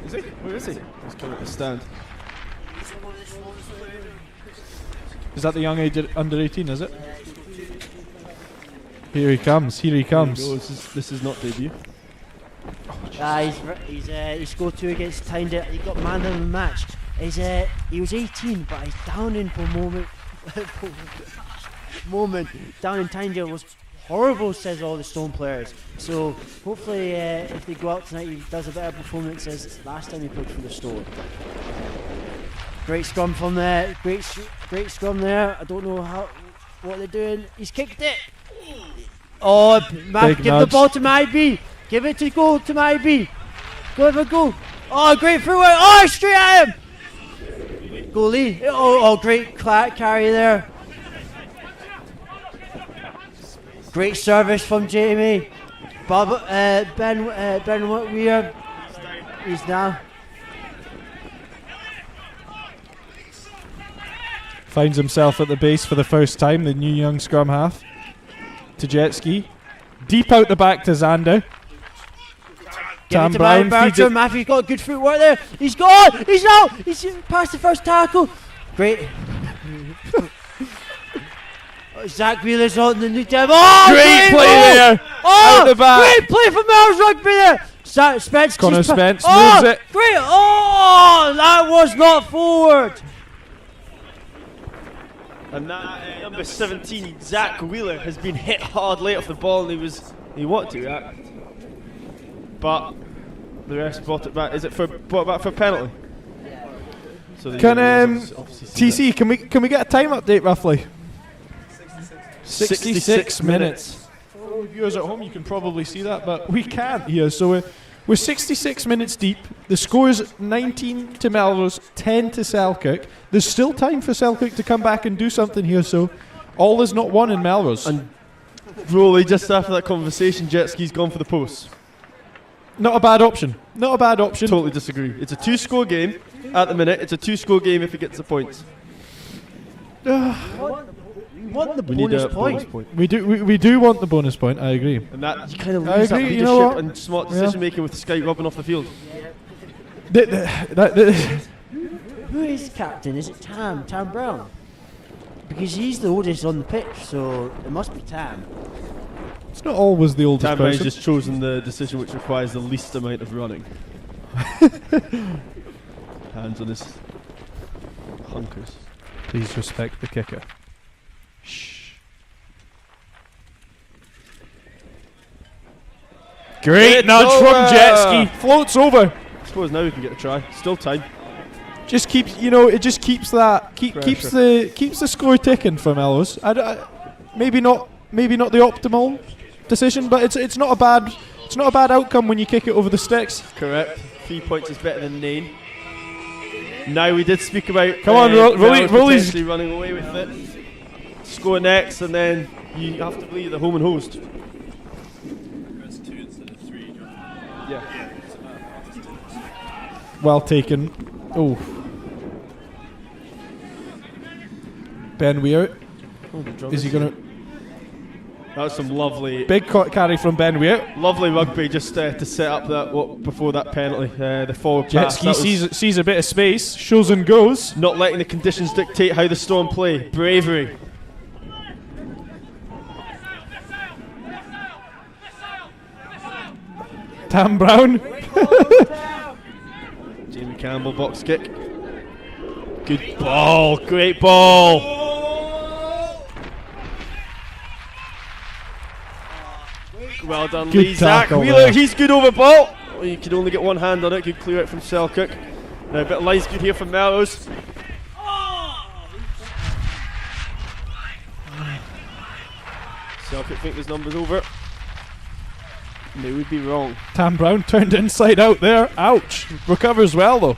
Is he? Where is he? He's coming to the stand. Is that the young age under 18? Is it? Here he comes. Here he comes. There you go. This is not debut. he scored 2 against Tyndale. He got man of the match. He was 18, but he's down in for a moment. Down in Tyndale was horrible, says all the Stone players. So hopefully, if they go out tonight, he does a better performance as last time he played for the Stone. Great scrum from there. Great scrum there. I don't know what they're doing. He's kicked it. Oh, Matt, give the ball to Mybe. Give it to goal to Mybe. Go for goal. Oh, great through. Oh, straight at him. Goalie. Oh, great carry there. Great service from Jamie. Ben Weir. He's now. Finds himself at the base for the first time, the new young scrum half. To Jetski. Deep out the back to Zander. Tam Brown feeds it. Matthew's got good footwork there. He's gone. He's out. He's past the first tackle. Great. Zach Wheeler's on the new team. Oh, Great play goal. there. Oh, Out the back. great play from Melrose Rugby there. Spence. Connor Spence oh, moves it. Great. Oh, that was not forward. And that number 17, Zach Wheeler, has been hit hard late off the ball, and he wanted to react, but the rest brought it back. Is it brought back for a penalty? So Can TC? Can we get a time update roughly? 66 minutes. For viewers at home, you can probably see that, but we can't here. So We're 66 minutes deep. The score is 19 to Melrose, 10 to Selkirk. There's still time for Selkirk to come back and do something here, so all is not won in Melrose. And Rolly, just after that conversation, jet ski's gone for the post. Not a bad option. Not a bad option. Totally disagree. It's a 2-score game at the minute. It's a 2-score game if it gets the points. Want the We need bonus a bonus point? point. We do want the bonus point. I agree. And that you kind of I lose that agree, leadership you know what? and smart decision making with Sky rubbing off the field. Who is captain? Is it Tam Brown? Because he's the oldest on the pitch, so it must be Tam. It's not always the oldest Tam Brown's person. just chosen the decision which requires the least amount of running. Hands on his hunkers. Please respect the kicker. Shh. Great nudge from jet ski. Floats over. I suppose now we can get a try. Still time. Just keeps, it just keeps that keeps the score ticking for Melrose. Maybe not the optimal decision, but it's not a bad outcome when you kick it over the sticks. Correct. 3 points is better than 9. Now we did speak about Come on, Rolly's potentially running away with it. Score next, and then you have to believe the home and host. That's 2 instead of 3. Yeah. Well taken. Oh. Ben Weir. Is he gonna? That was some lovely Big carry from Ben Weir. Lovely rugby just to set up that before that penalty. The forward Jet pass. ski That was sees a bit of space, shows and goes. not letting the conditions dictate how the Storm play. Bravery. Tam Brown. Jamie Campbell box kick. Good ball. Great ball. Well done, Good Lee. Zach tackle Wheeler, there. he's good over ball. Well, you could only get one hand on it. Good clear it from Selkirk. Now a bit of line's good here from Melrose. Selkirk think this number's over. And they would be wrong. Tam Brown turned inside out there. Ouch. Recovers well though.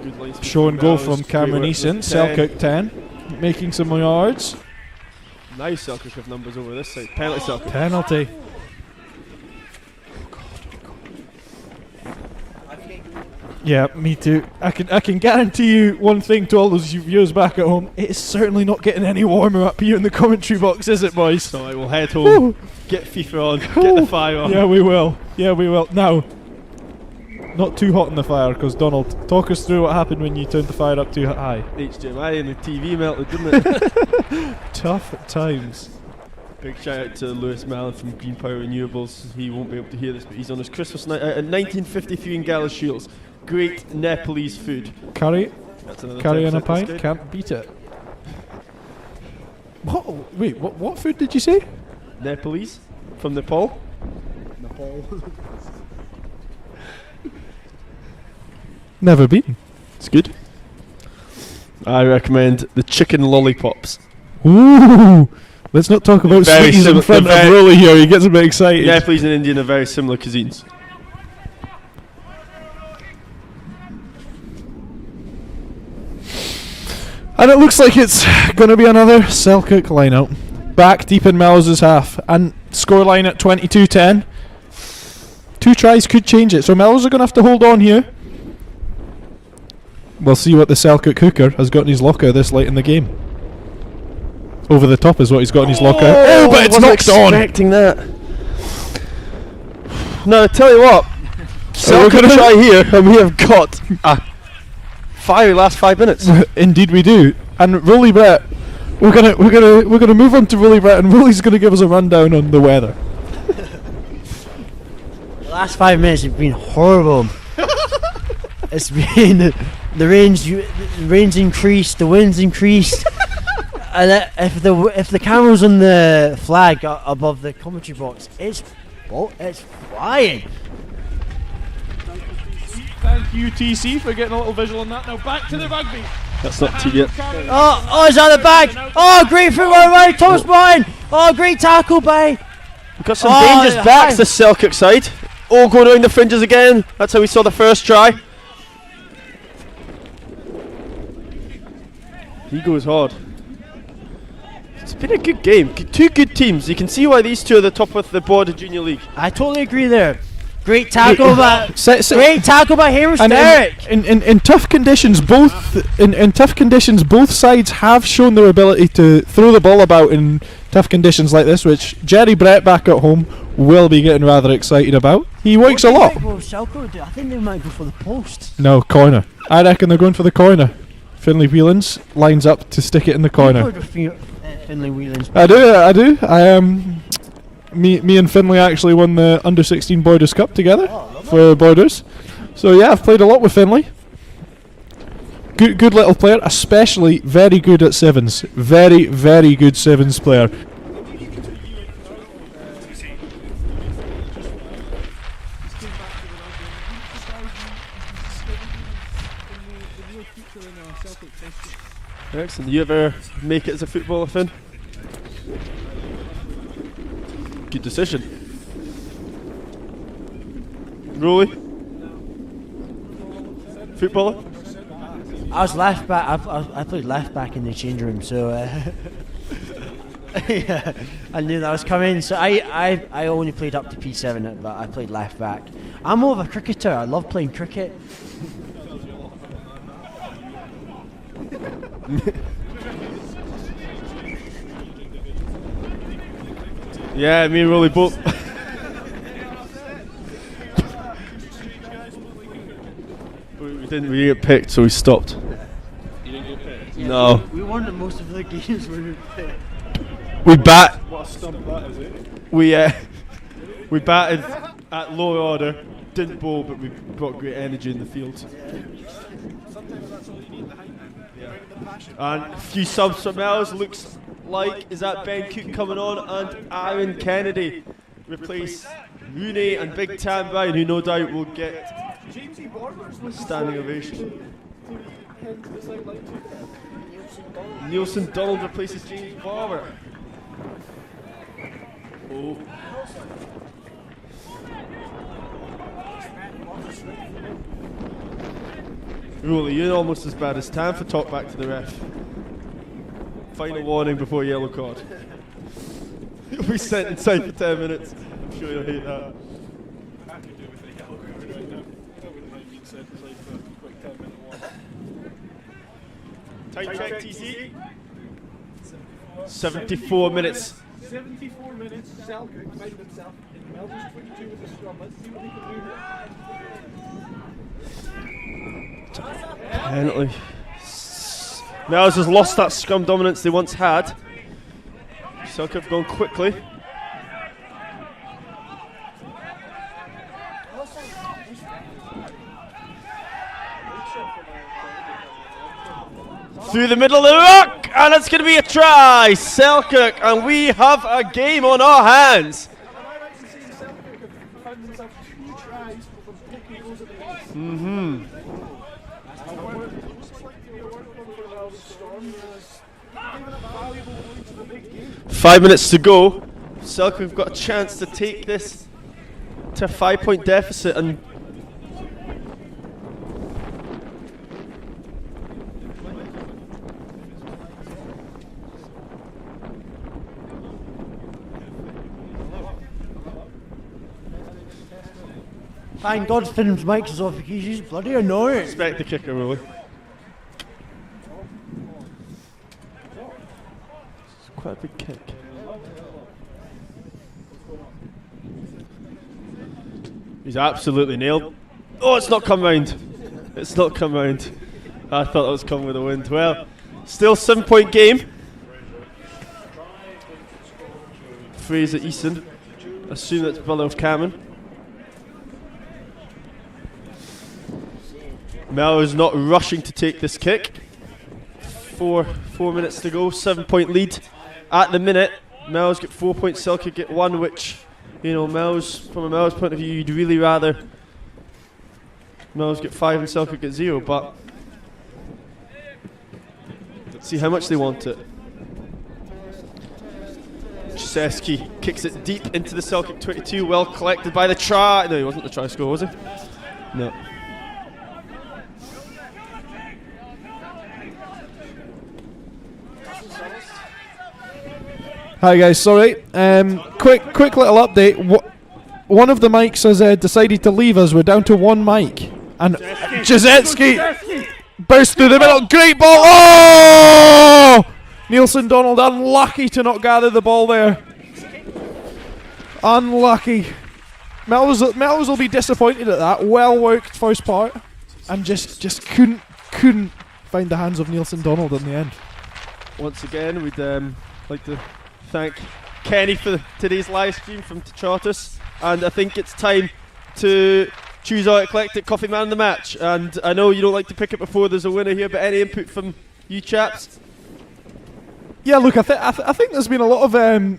Good line speed Show and go Melrose. from Great Cameron work Eason. with 10. Selkirk 10. Making some yards. Now Selkirk have numbers over this side. Penalty Selkirk. Penalty. Yeah, me too. I can guarantee you one thing to all those viewers back at home. It is certainly not getting any warmer up here in the commentary box, is it, boys? So I will head home, get FIFA on, get the fire on. Yeah, we will. Yeah, we will. Now, not too hot in the fire, because Donald, talk us through what happened when you turned the fire up too high. HDMI and the TV melted, didn't it? Tough at times. Big shout out to Lewis Mallon from Green Power Renewables. He won't be able to hear this, but he's on his Christmas night out in 1953 in Gala Shields. Great Nepalese food. Curry, That's another curry 10% and a pint, discount. can't beat it. What? Wait, what food did you say? Nepalese from Nepal. Never been. It's good. I recommend the chicken lollipops. Ooh! Let's not talk about Very sweeties in similar- front of very- Rolly here. He gets a bit excited. Nepalese and Indian are very similar cuisines. And it looks like it's going to be another Selkirk line-out. Back deep in Melrose's half. And scoreline at 22-10. 2 tries could change it. So Melrose are going to have to hold on here. We'll see what the Selkirk hooker has got in his locker this late in the game. Over the top is what he's got in his locker. Oh, but it's knocked on! Expecting that. No, I tell you what. Selkirk try here, and we have got a fiery last 5 minutes. Indeed we do. And Rolly Brett, we're gonna move on to Rolly Brett, and Rolly's gonna give us a rundown on the weather. The last 5 minutes have been horrible. It's been the rain's increased, the wind's increased, and if the camera's on the flag above the commentary box, it's flying. Thank you, TC, for getting a little visual on that. Now back to the rugby. That's not tea yet. Oh, it's at the back. Oh, great football right, Thomas Bryan. Oh, great tackle by. We've got some dangerous backs, the Selkirk side. Oh, going around the fringes again. That's how we saw the first try. He goes hard. It's been a good game. Two good teams. You can see why these two are the top of the board of Junior League. I totally agree there. Great tackle by great tackle by Hamish And Derrick. in tough conditions, both sides have shown their ability to throw the ball about in tough conditions like this, which Jerry Brett back at home will be getting rather excited about. He works a lot. I think they might go for the post. No, corner. I reckon they're going for the corner. Finlay Whelans lines up to stick it in the corner. Finlay Whelans. I do. Me and Finlay actually won the under-16 Borders Cup together for Borders. So yeah, I've played a lot with Finlay. Good little player, especially very good at sevens. Very, very good sevens player. Excellent. You ever make it as a footballer, Finn? Good decision. Rolly? Footballer? I was left back. I played left back in the change room, so yeah, I knew that was coming. So I only played up to P7, but I played left back. I'm more of a cricketer. I love playing cricket. Yeah, me and Rolly both. We didn't get picked, so we stopped. You didn't get picked? Yeah, No. we won the most of the games when we played. We bat. What a stump that is, it? We batted at low order. Didn't bowl, but we brought great energy in the field. Sometimes that's all you need, the hype. Bring the passion. And a few subs from Melrose. Looks like, is that Ben Cook coming on? And Aaron Kennedy replace Rooney and Big Tam Bryan, who no doubt will get standing ovation. Nielsen Donald replaces James Barber. Oh. Rolly, you're almost as bad as Tam for talk back to the ref. Final warning before yellow card. You'll be sent inside for 10 minutes. I'm sure you'll hate that. I could do with a yellow card right now. I wouldn't mind being sent inside for a quick 10-minute warning. Time check, TC. 74 minutes. 74 minutes, Selkirk find himself in Melrose 22 with the scrum. Let's see what he can do here. Penalty. Melrose has lost that scrum dominance they once had. Selkirk have gone quickly. Through the middle of the rock, and it's going to be a try, Selkirk, and we have a game on our hands. Mm-hmm. 5 minutes to go. Selkirk have got a chance to take this to a 5-point deficit, and Thank God Finn's mic is off because he's bloody annoying. respect the kicker, really. It's quite a big kick. He's absolutely nailed. Oh, it's not come round. It's not come round. I thought that was coming with the wind. Well, still 7-point game. Fraser Easton. Assume that's brother of Cameron. Melrose not rushing to take this kick. Four minutes to go, 7-point lead at the minute. Melrose get 4 points, Selkirk get 1, which, you know, Melrose, from a Melrose point of view, you'd really rather Melrose get 5 and Selkirk get 0, but let's see how much they want it. Krzyzewski kicks it deep into the Selkirk 22, well collected by the try. No, he wasn't the try scorer, was he? No. Hi guys, sorry. Quick little update. One of the mics has decided to leave us. We're down to one mic. And Krzyzewski burst through the middle. Great ball. Oh! Nielsen Donald unlucky to not gather the ball there. Unlucky. Melrose will be disappointed at that. Well worked first part. And just couldn't find the hands of Nielsen Donald in the end. Once again, we'd like to thank Kenny for today's live stream from Charters, and I think it's time to choose our eclectic coffee man of the match. And I know you don't like to pick it before there's a winner here, but any input from you chaps? Yeah, look, I think there's been a lot of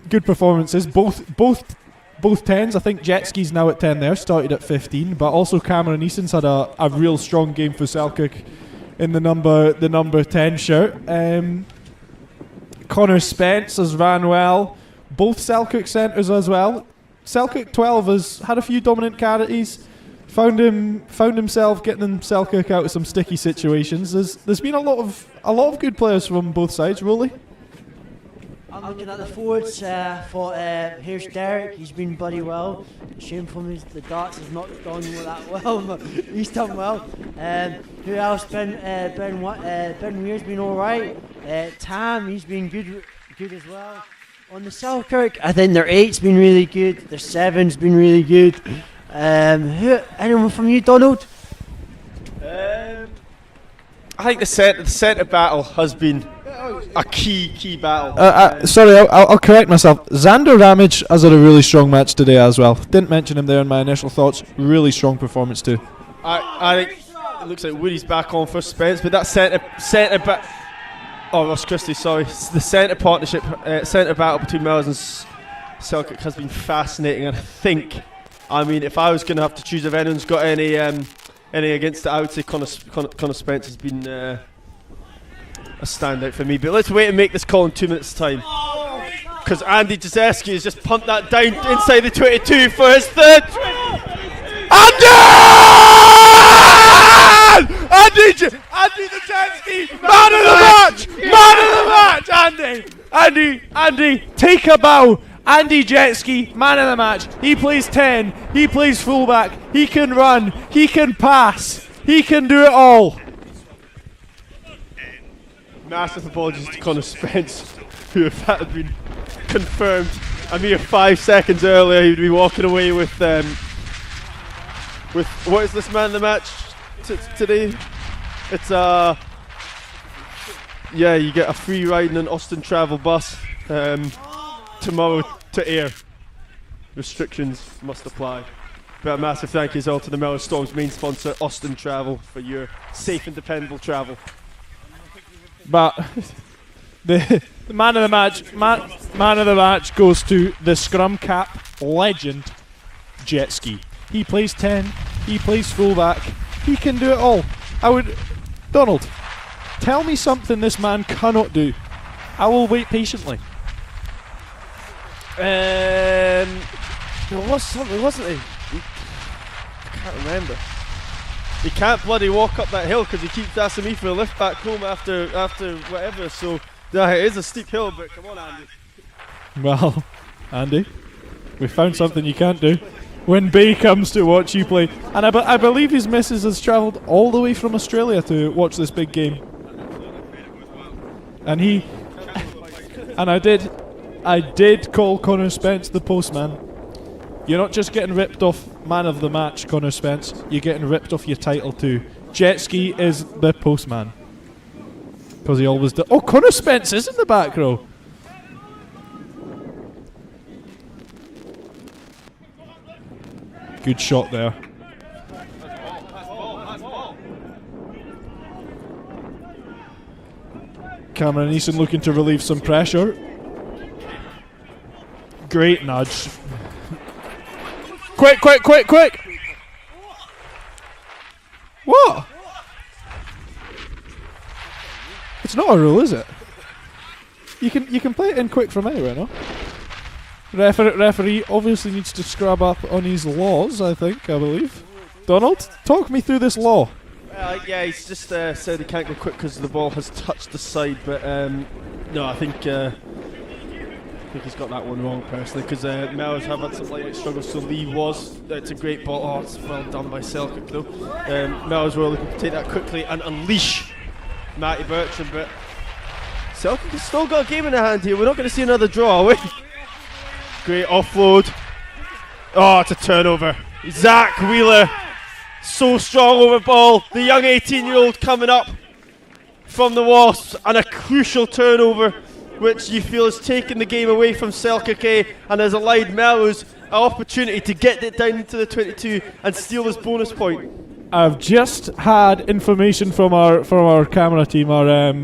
good performances, both 10s. I think Jetski's now at 10 there, started at 15, but also Cameron Eason's had a real strong game for Selkirk in the number 10 shirt. Connor Spence has ran well. Both Selkirk centres as well. Selkirk 12 has had a few dominant carries. Found himself getting Selkirk out of some sticky situations. There's been a lot of good players from both sides, really. I'm looking at the forwards. Here's Derek. He's been bloody well. Shame for me, the darts has not done that well, but he's done well. Who else? Ben Weir's been all right. Tam, he's been good as well. On the Selkirk, I think their 8's been really good. Their 7's been really good. Anyone from you, Donald? I think the centre battle has been a key battle. Sorry, I'll correct myself. Xander Ramage has had a really strong match today as well. Didn't mention him there in my initial thoughts. Really strong performance too. I think it looks like Woody's back on for Spence, but that centre back. Oh, Ross Christie, sorry. The centre partnership, centre battle between Melrose and Selkirk has been fascinating. And I mean, if I was going to have to choose if anyone's got any against it, I would say Connor Spence has been a standout for me. But let's wait and make this call in 2 minutes' time, because Andy Krzyzewski has just pumped that down inside the 22 for his third. Andy Krzyzewski, man of the match, Andy, take a bow. Andy Jetski, man of the match. He plays 10. He plays fullback. He can run. He can pass. He can do it all. Massive apologies to Connor Spence, who, if that had been confirmed a mere 5 seconds earlier, he'd be walking away with what is this man of the match today? It's you get a free ride in an Austin travel bus tomorrow to Ayr. Restrictions must apply. But a massive thank you as well to the Melrose Storm's main sponsor, Austin Travel, for your safe and dependable travel. But the man of the match goes to the scrum cap legend, Jetski. He plays 10. He plays fullback. He can do it all. Donald, tell me something this man cannot do. I will wait patiently. There was something, wasn't he? I can't remember. He can't bloody walk up that hill because he keeps asking me for a lift back home after whatever. So yeah, it is a steep hill, but come on, Andy. Well, Andy, we found something you can't do. When Bay comes to watch you play, and I believe his missus has travelled all the way from Australia to watch this big game. And I did call Connor Spence the postman. You're not just getting ripped off man of the match, Connor Spence. You're getting ripped off your title too. Jetski is the postman. Because he always does. Oh, Connor Spence is in the back row. Good shot there. Cameron Eason looking to relieve some pressure. Great nudge. Quick! What? It's not a rule, is it? You can play it in quick from anywhere, no? Referee obviously needs to scrub up on his laws, I believe. Donald, talk me through this law. Yeah, he's just said he can't go quick because the ball has touched the side, but no, I think he's got that one wrong personally, because Melrose have had some light struggles, so Lee was. It's a great ball. Oh, it's well done by Selkirk though. Melrose were looking to take that quickly and unleash Matty Bertram, but Selkirk has still got a game in their hand here. We're not going to see another draw, are we? Great offload. Oh, it's a turnover. Zach Wheeler, so strong over ball. The young 18-year-old coming up from the Wasps, and a crucial turnover, which you feel has taken the game away from Selkirk and has allowed Melrose an opportunity to get it down into the 22 and steal this bonus point. I've just had information from our camera team, our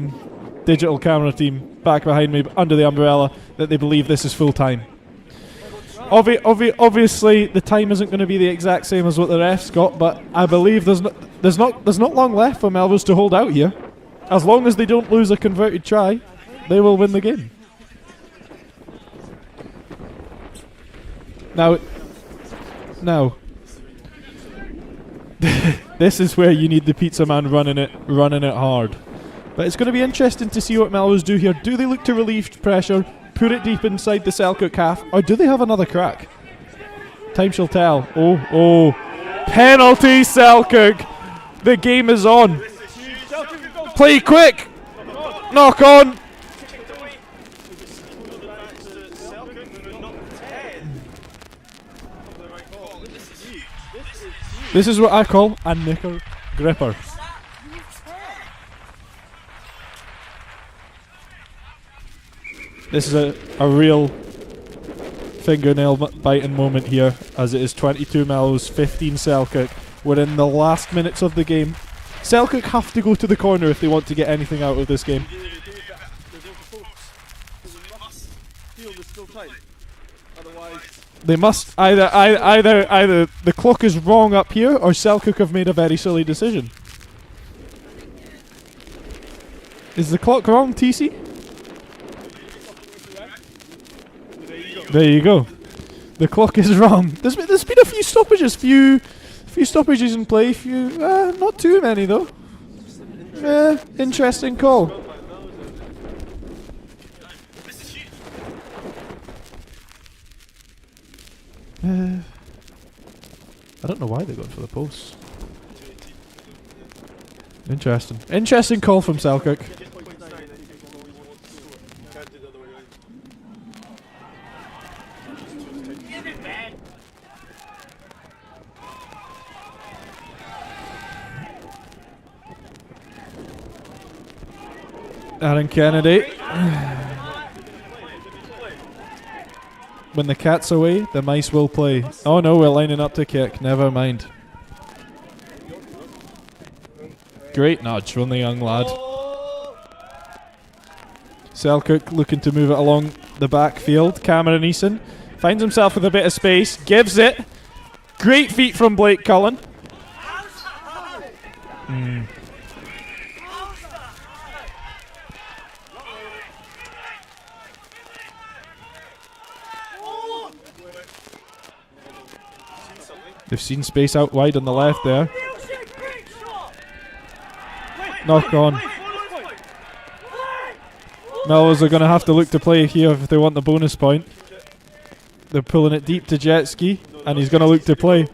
digital camera team back behind me under the umbrella, that they believe this is full time. Obviously, the time isn't going to be the exact same as what the refs got, but I believe there's not long left for Melrose to hold out here. As long as they don't lose a converted try, they will win the game. Now, this is where you need the pizza man running it hard. But it's going to be interesting to see what Melrose do here. Do they look to relieve pressure, put it deep inside the Selkirk half, or do they have another crack? Time shall tell. Oh. Penalty, Selkirk. The game is on. Play quick. Knock on. This is what I call a knicker gripper. This is a real fingernail biting moment here, as it is 22 Melrose, 15 Selkirk. We're in the last minutes of the game. Selkirk have to go to the corner if they want to get anything out of this game. They must either the clock is wrong up here, or Selkirk have made a very silly decision. Is the clock wrong, TC? There you go. The clock is wrong. There's been a few stoppages, few stoppages in play. Not too many though. Interesting call. I don't know why they're going for the post. Interesting call from Selkirk. Aaron Kennedy. When the cat's away, the mice will play. Oh no, we're lining up to kick. Never mind. Great nudge from the young lad. Selkirk looking to move it along the backfield. Cameron Eason finds himself with a bit of space. Gives it. Great feet from Blake Cullen. They've seen space out wide on the left there. Knock on. Melrose are going to have to look to play here if they want the bonus point. They're pulling it deep to Jetski, and he's going to look to play.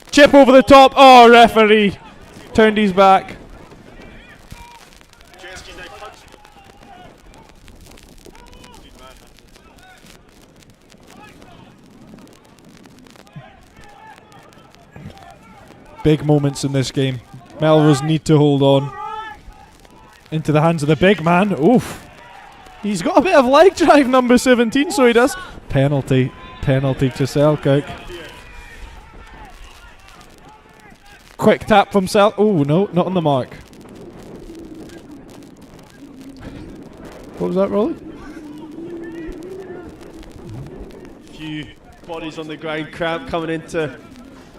Chip over the top. Oh, referee turned his back. Big moments in this game. Melrose need to hold on. Into the hands of the big man. Oof. He's got a bit of leg drive, number 17, so he does. Penalty to Selkirk. Quick tap from Oh, no, not on the mark. What was that, Rolly? Few bodies on the ground, cramp coming into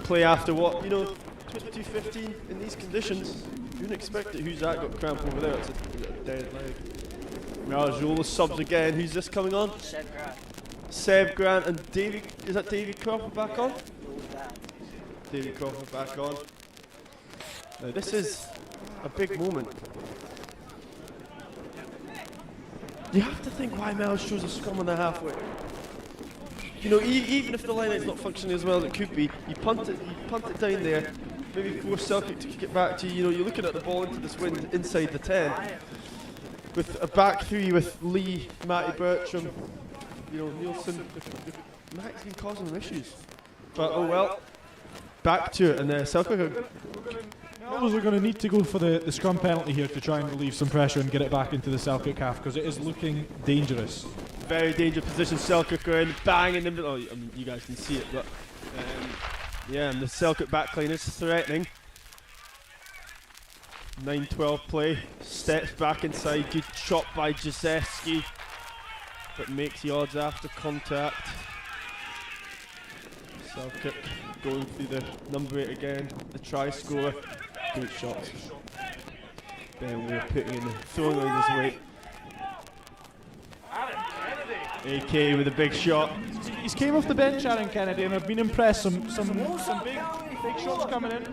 play after what, 22-15 in these conditions. You wouldn't expect it. Who's that got cramp over there? It's a dead leg. Melrose roll the subs again. Who's this coming on? Seb Grant and Davy. Is that Davy Crawford back on? Davy Crawford back on. Now this is a big moment. You have to think why Melrose chose a scrum on the halfway. You know, even if the line is not functioning as well as it could be, you punt it down there, maybe force Selkirk to kick it back to you. You know, you're looking at the ball into this wind inside the 10, with a back three with Lee, Matty Bertram, you know, Nielsen. Matt's been causing them issues, but oh well. Back to it, and Selkirk. Melrose are going to need to go for the scrum penalty here to try and relieve some pressure and get it back into the Selkirk half, because it is looking dangerous. Very dangerous position. Selkirk are in, bang in the middle. Oh, I mean, you guys can see it, but yeah, and the Selkirk backline is threatening. 9-12 play, steps back inside, good chop by Jaszewski, but makes the odds after contact. Selkirk going through the number 8 again, the try scorer. Good shot. Ben Weir putting in the throwing line his weight. AK with a big shot. He's came off the bench, Aaron Kennedy, and I've been impressed. Some big shots coming in.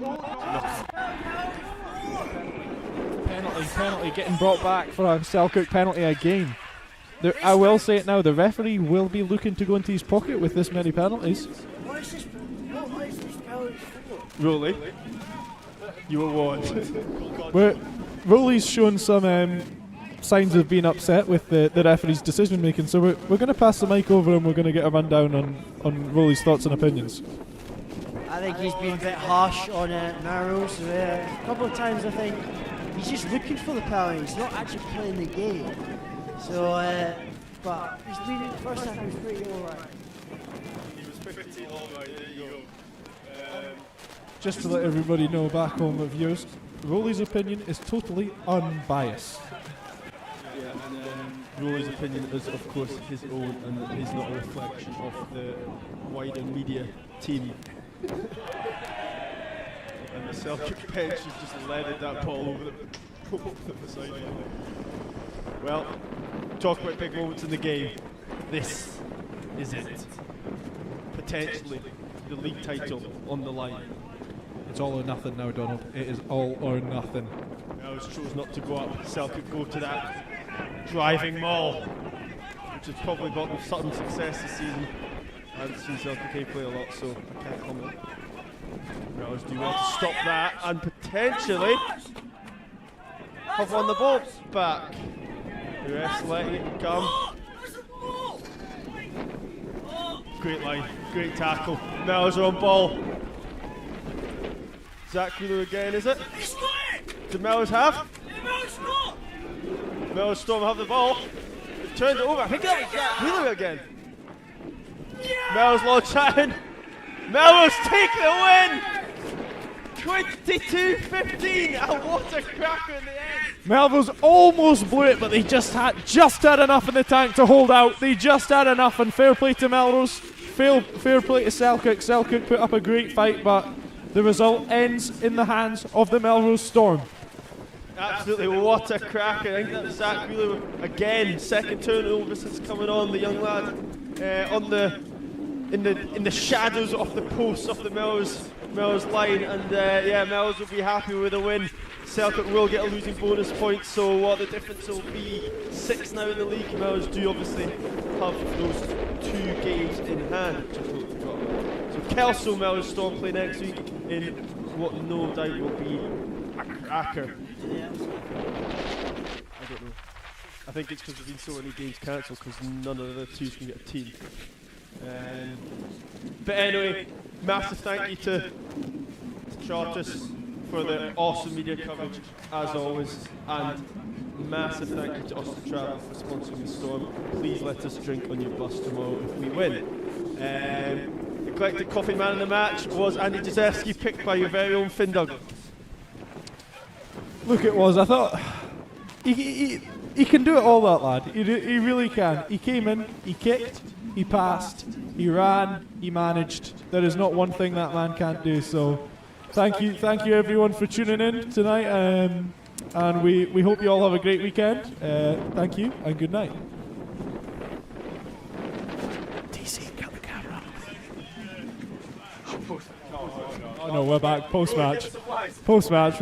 Penalty getting brought back for a Selkirk penalty again. I will say it now, the referee will be looking to go into his pocket with this many penalties. What is this penalty for? Rolly, you were warned. Rowley's shown some signs of being upset with the referee's decision making, so we're going to pass the mic over and we're going to get a rundown on Rowley's thoughts and opinions. I think he's been a bit harsh on Melrose. A couple of times I think he's just looking for the penalty, he's not actually playing the game. So, but he's been in the first half, he was pretty alright. He was pretty alright, there you go. Just to let everybody know back home of viewers, Rowley's opinion is totally unbiased. Yeah, and Rowley's opinion is of course his own and is not a reflection of the wider media team. And the Selkirk bench has just leaded that ball over the sideline. Well, talk about big moments in the game. This is it. Potentially the league title on the line. It's all or nothing now, Donald. It is all or nothing. Melrose chose not to go up. Selkirk go to that driving maul, which has probably brought them some success this season. I haven't seen Selkirk play a lot, so I can't comment. Melrose do want to stop that and potentially have won the ball back. The ref's letting it come. Great line, great tackle. Melrose are on ball. Zach Wheeler again, is it? Did Melrose have? Melrose Storm have the ball. They've turned it over. I think that was Zach Wheeler again. Melrose launch in. Melrose take the win! 22-15, and what a cracker in the end. Melrose almost blew it, but they just had enough in the tank to hold out. They just had enough, and fair play to Melrose. Fair play to Selkirk. Selkirk put up a great fight, but the result ends in the hands of the Melrose Storm. Absolutely, what a cracker. I think that was Zach Wheeler again, second turnover since coming on, the young lad in the shadows of the posts of the Melrose line, and yeah, Melrose will be happy with a win. Selkirk will get a losing bonus point, so what the difference will be 6 now in the league. Melrose do obviously have those 2 games in hand, which I totally forgot about. So Kelso Melrose Storm play next week in what no doubt will be a cracker. I don't know. I think it's because there's been so many games cancelled because none of the 2s can get a team. But anyway, massive thank you to Charters for the awesome media coverage as always, and massive thank you to Austin Travel for sponsoring the Storm. Please let us drink on your bus tomorrow if we win. Eclectic Coffee Man in the match was Andy Jaszewski, picked by your very own Finn Duggan. Look, it was. I thought he can do it all, that lad. He really can. He came in, he kicked, he passed, he ran, he managed. There is not one thing that man can't do. So, thank you everyone for tuning in tonight, and we hope you all have a great weekend. Thank you and good night. Oh no, we're back post match. Post match.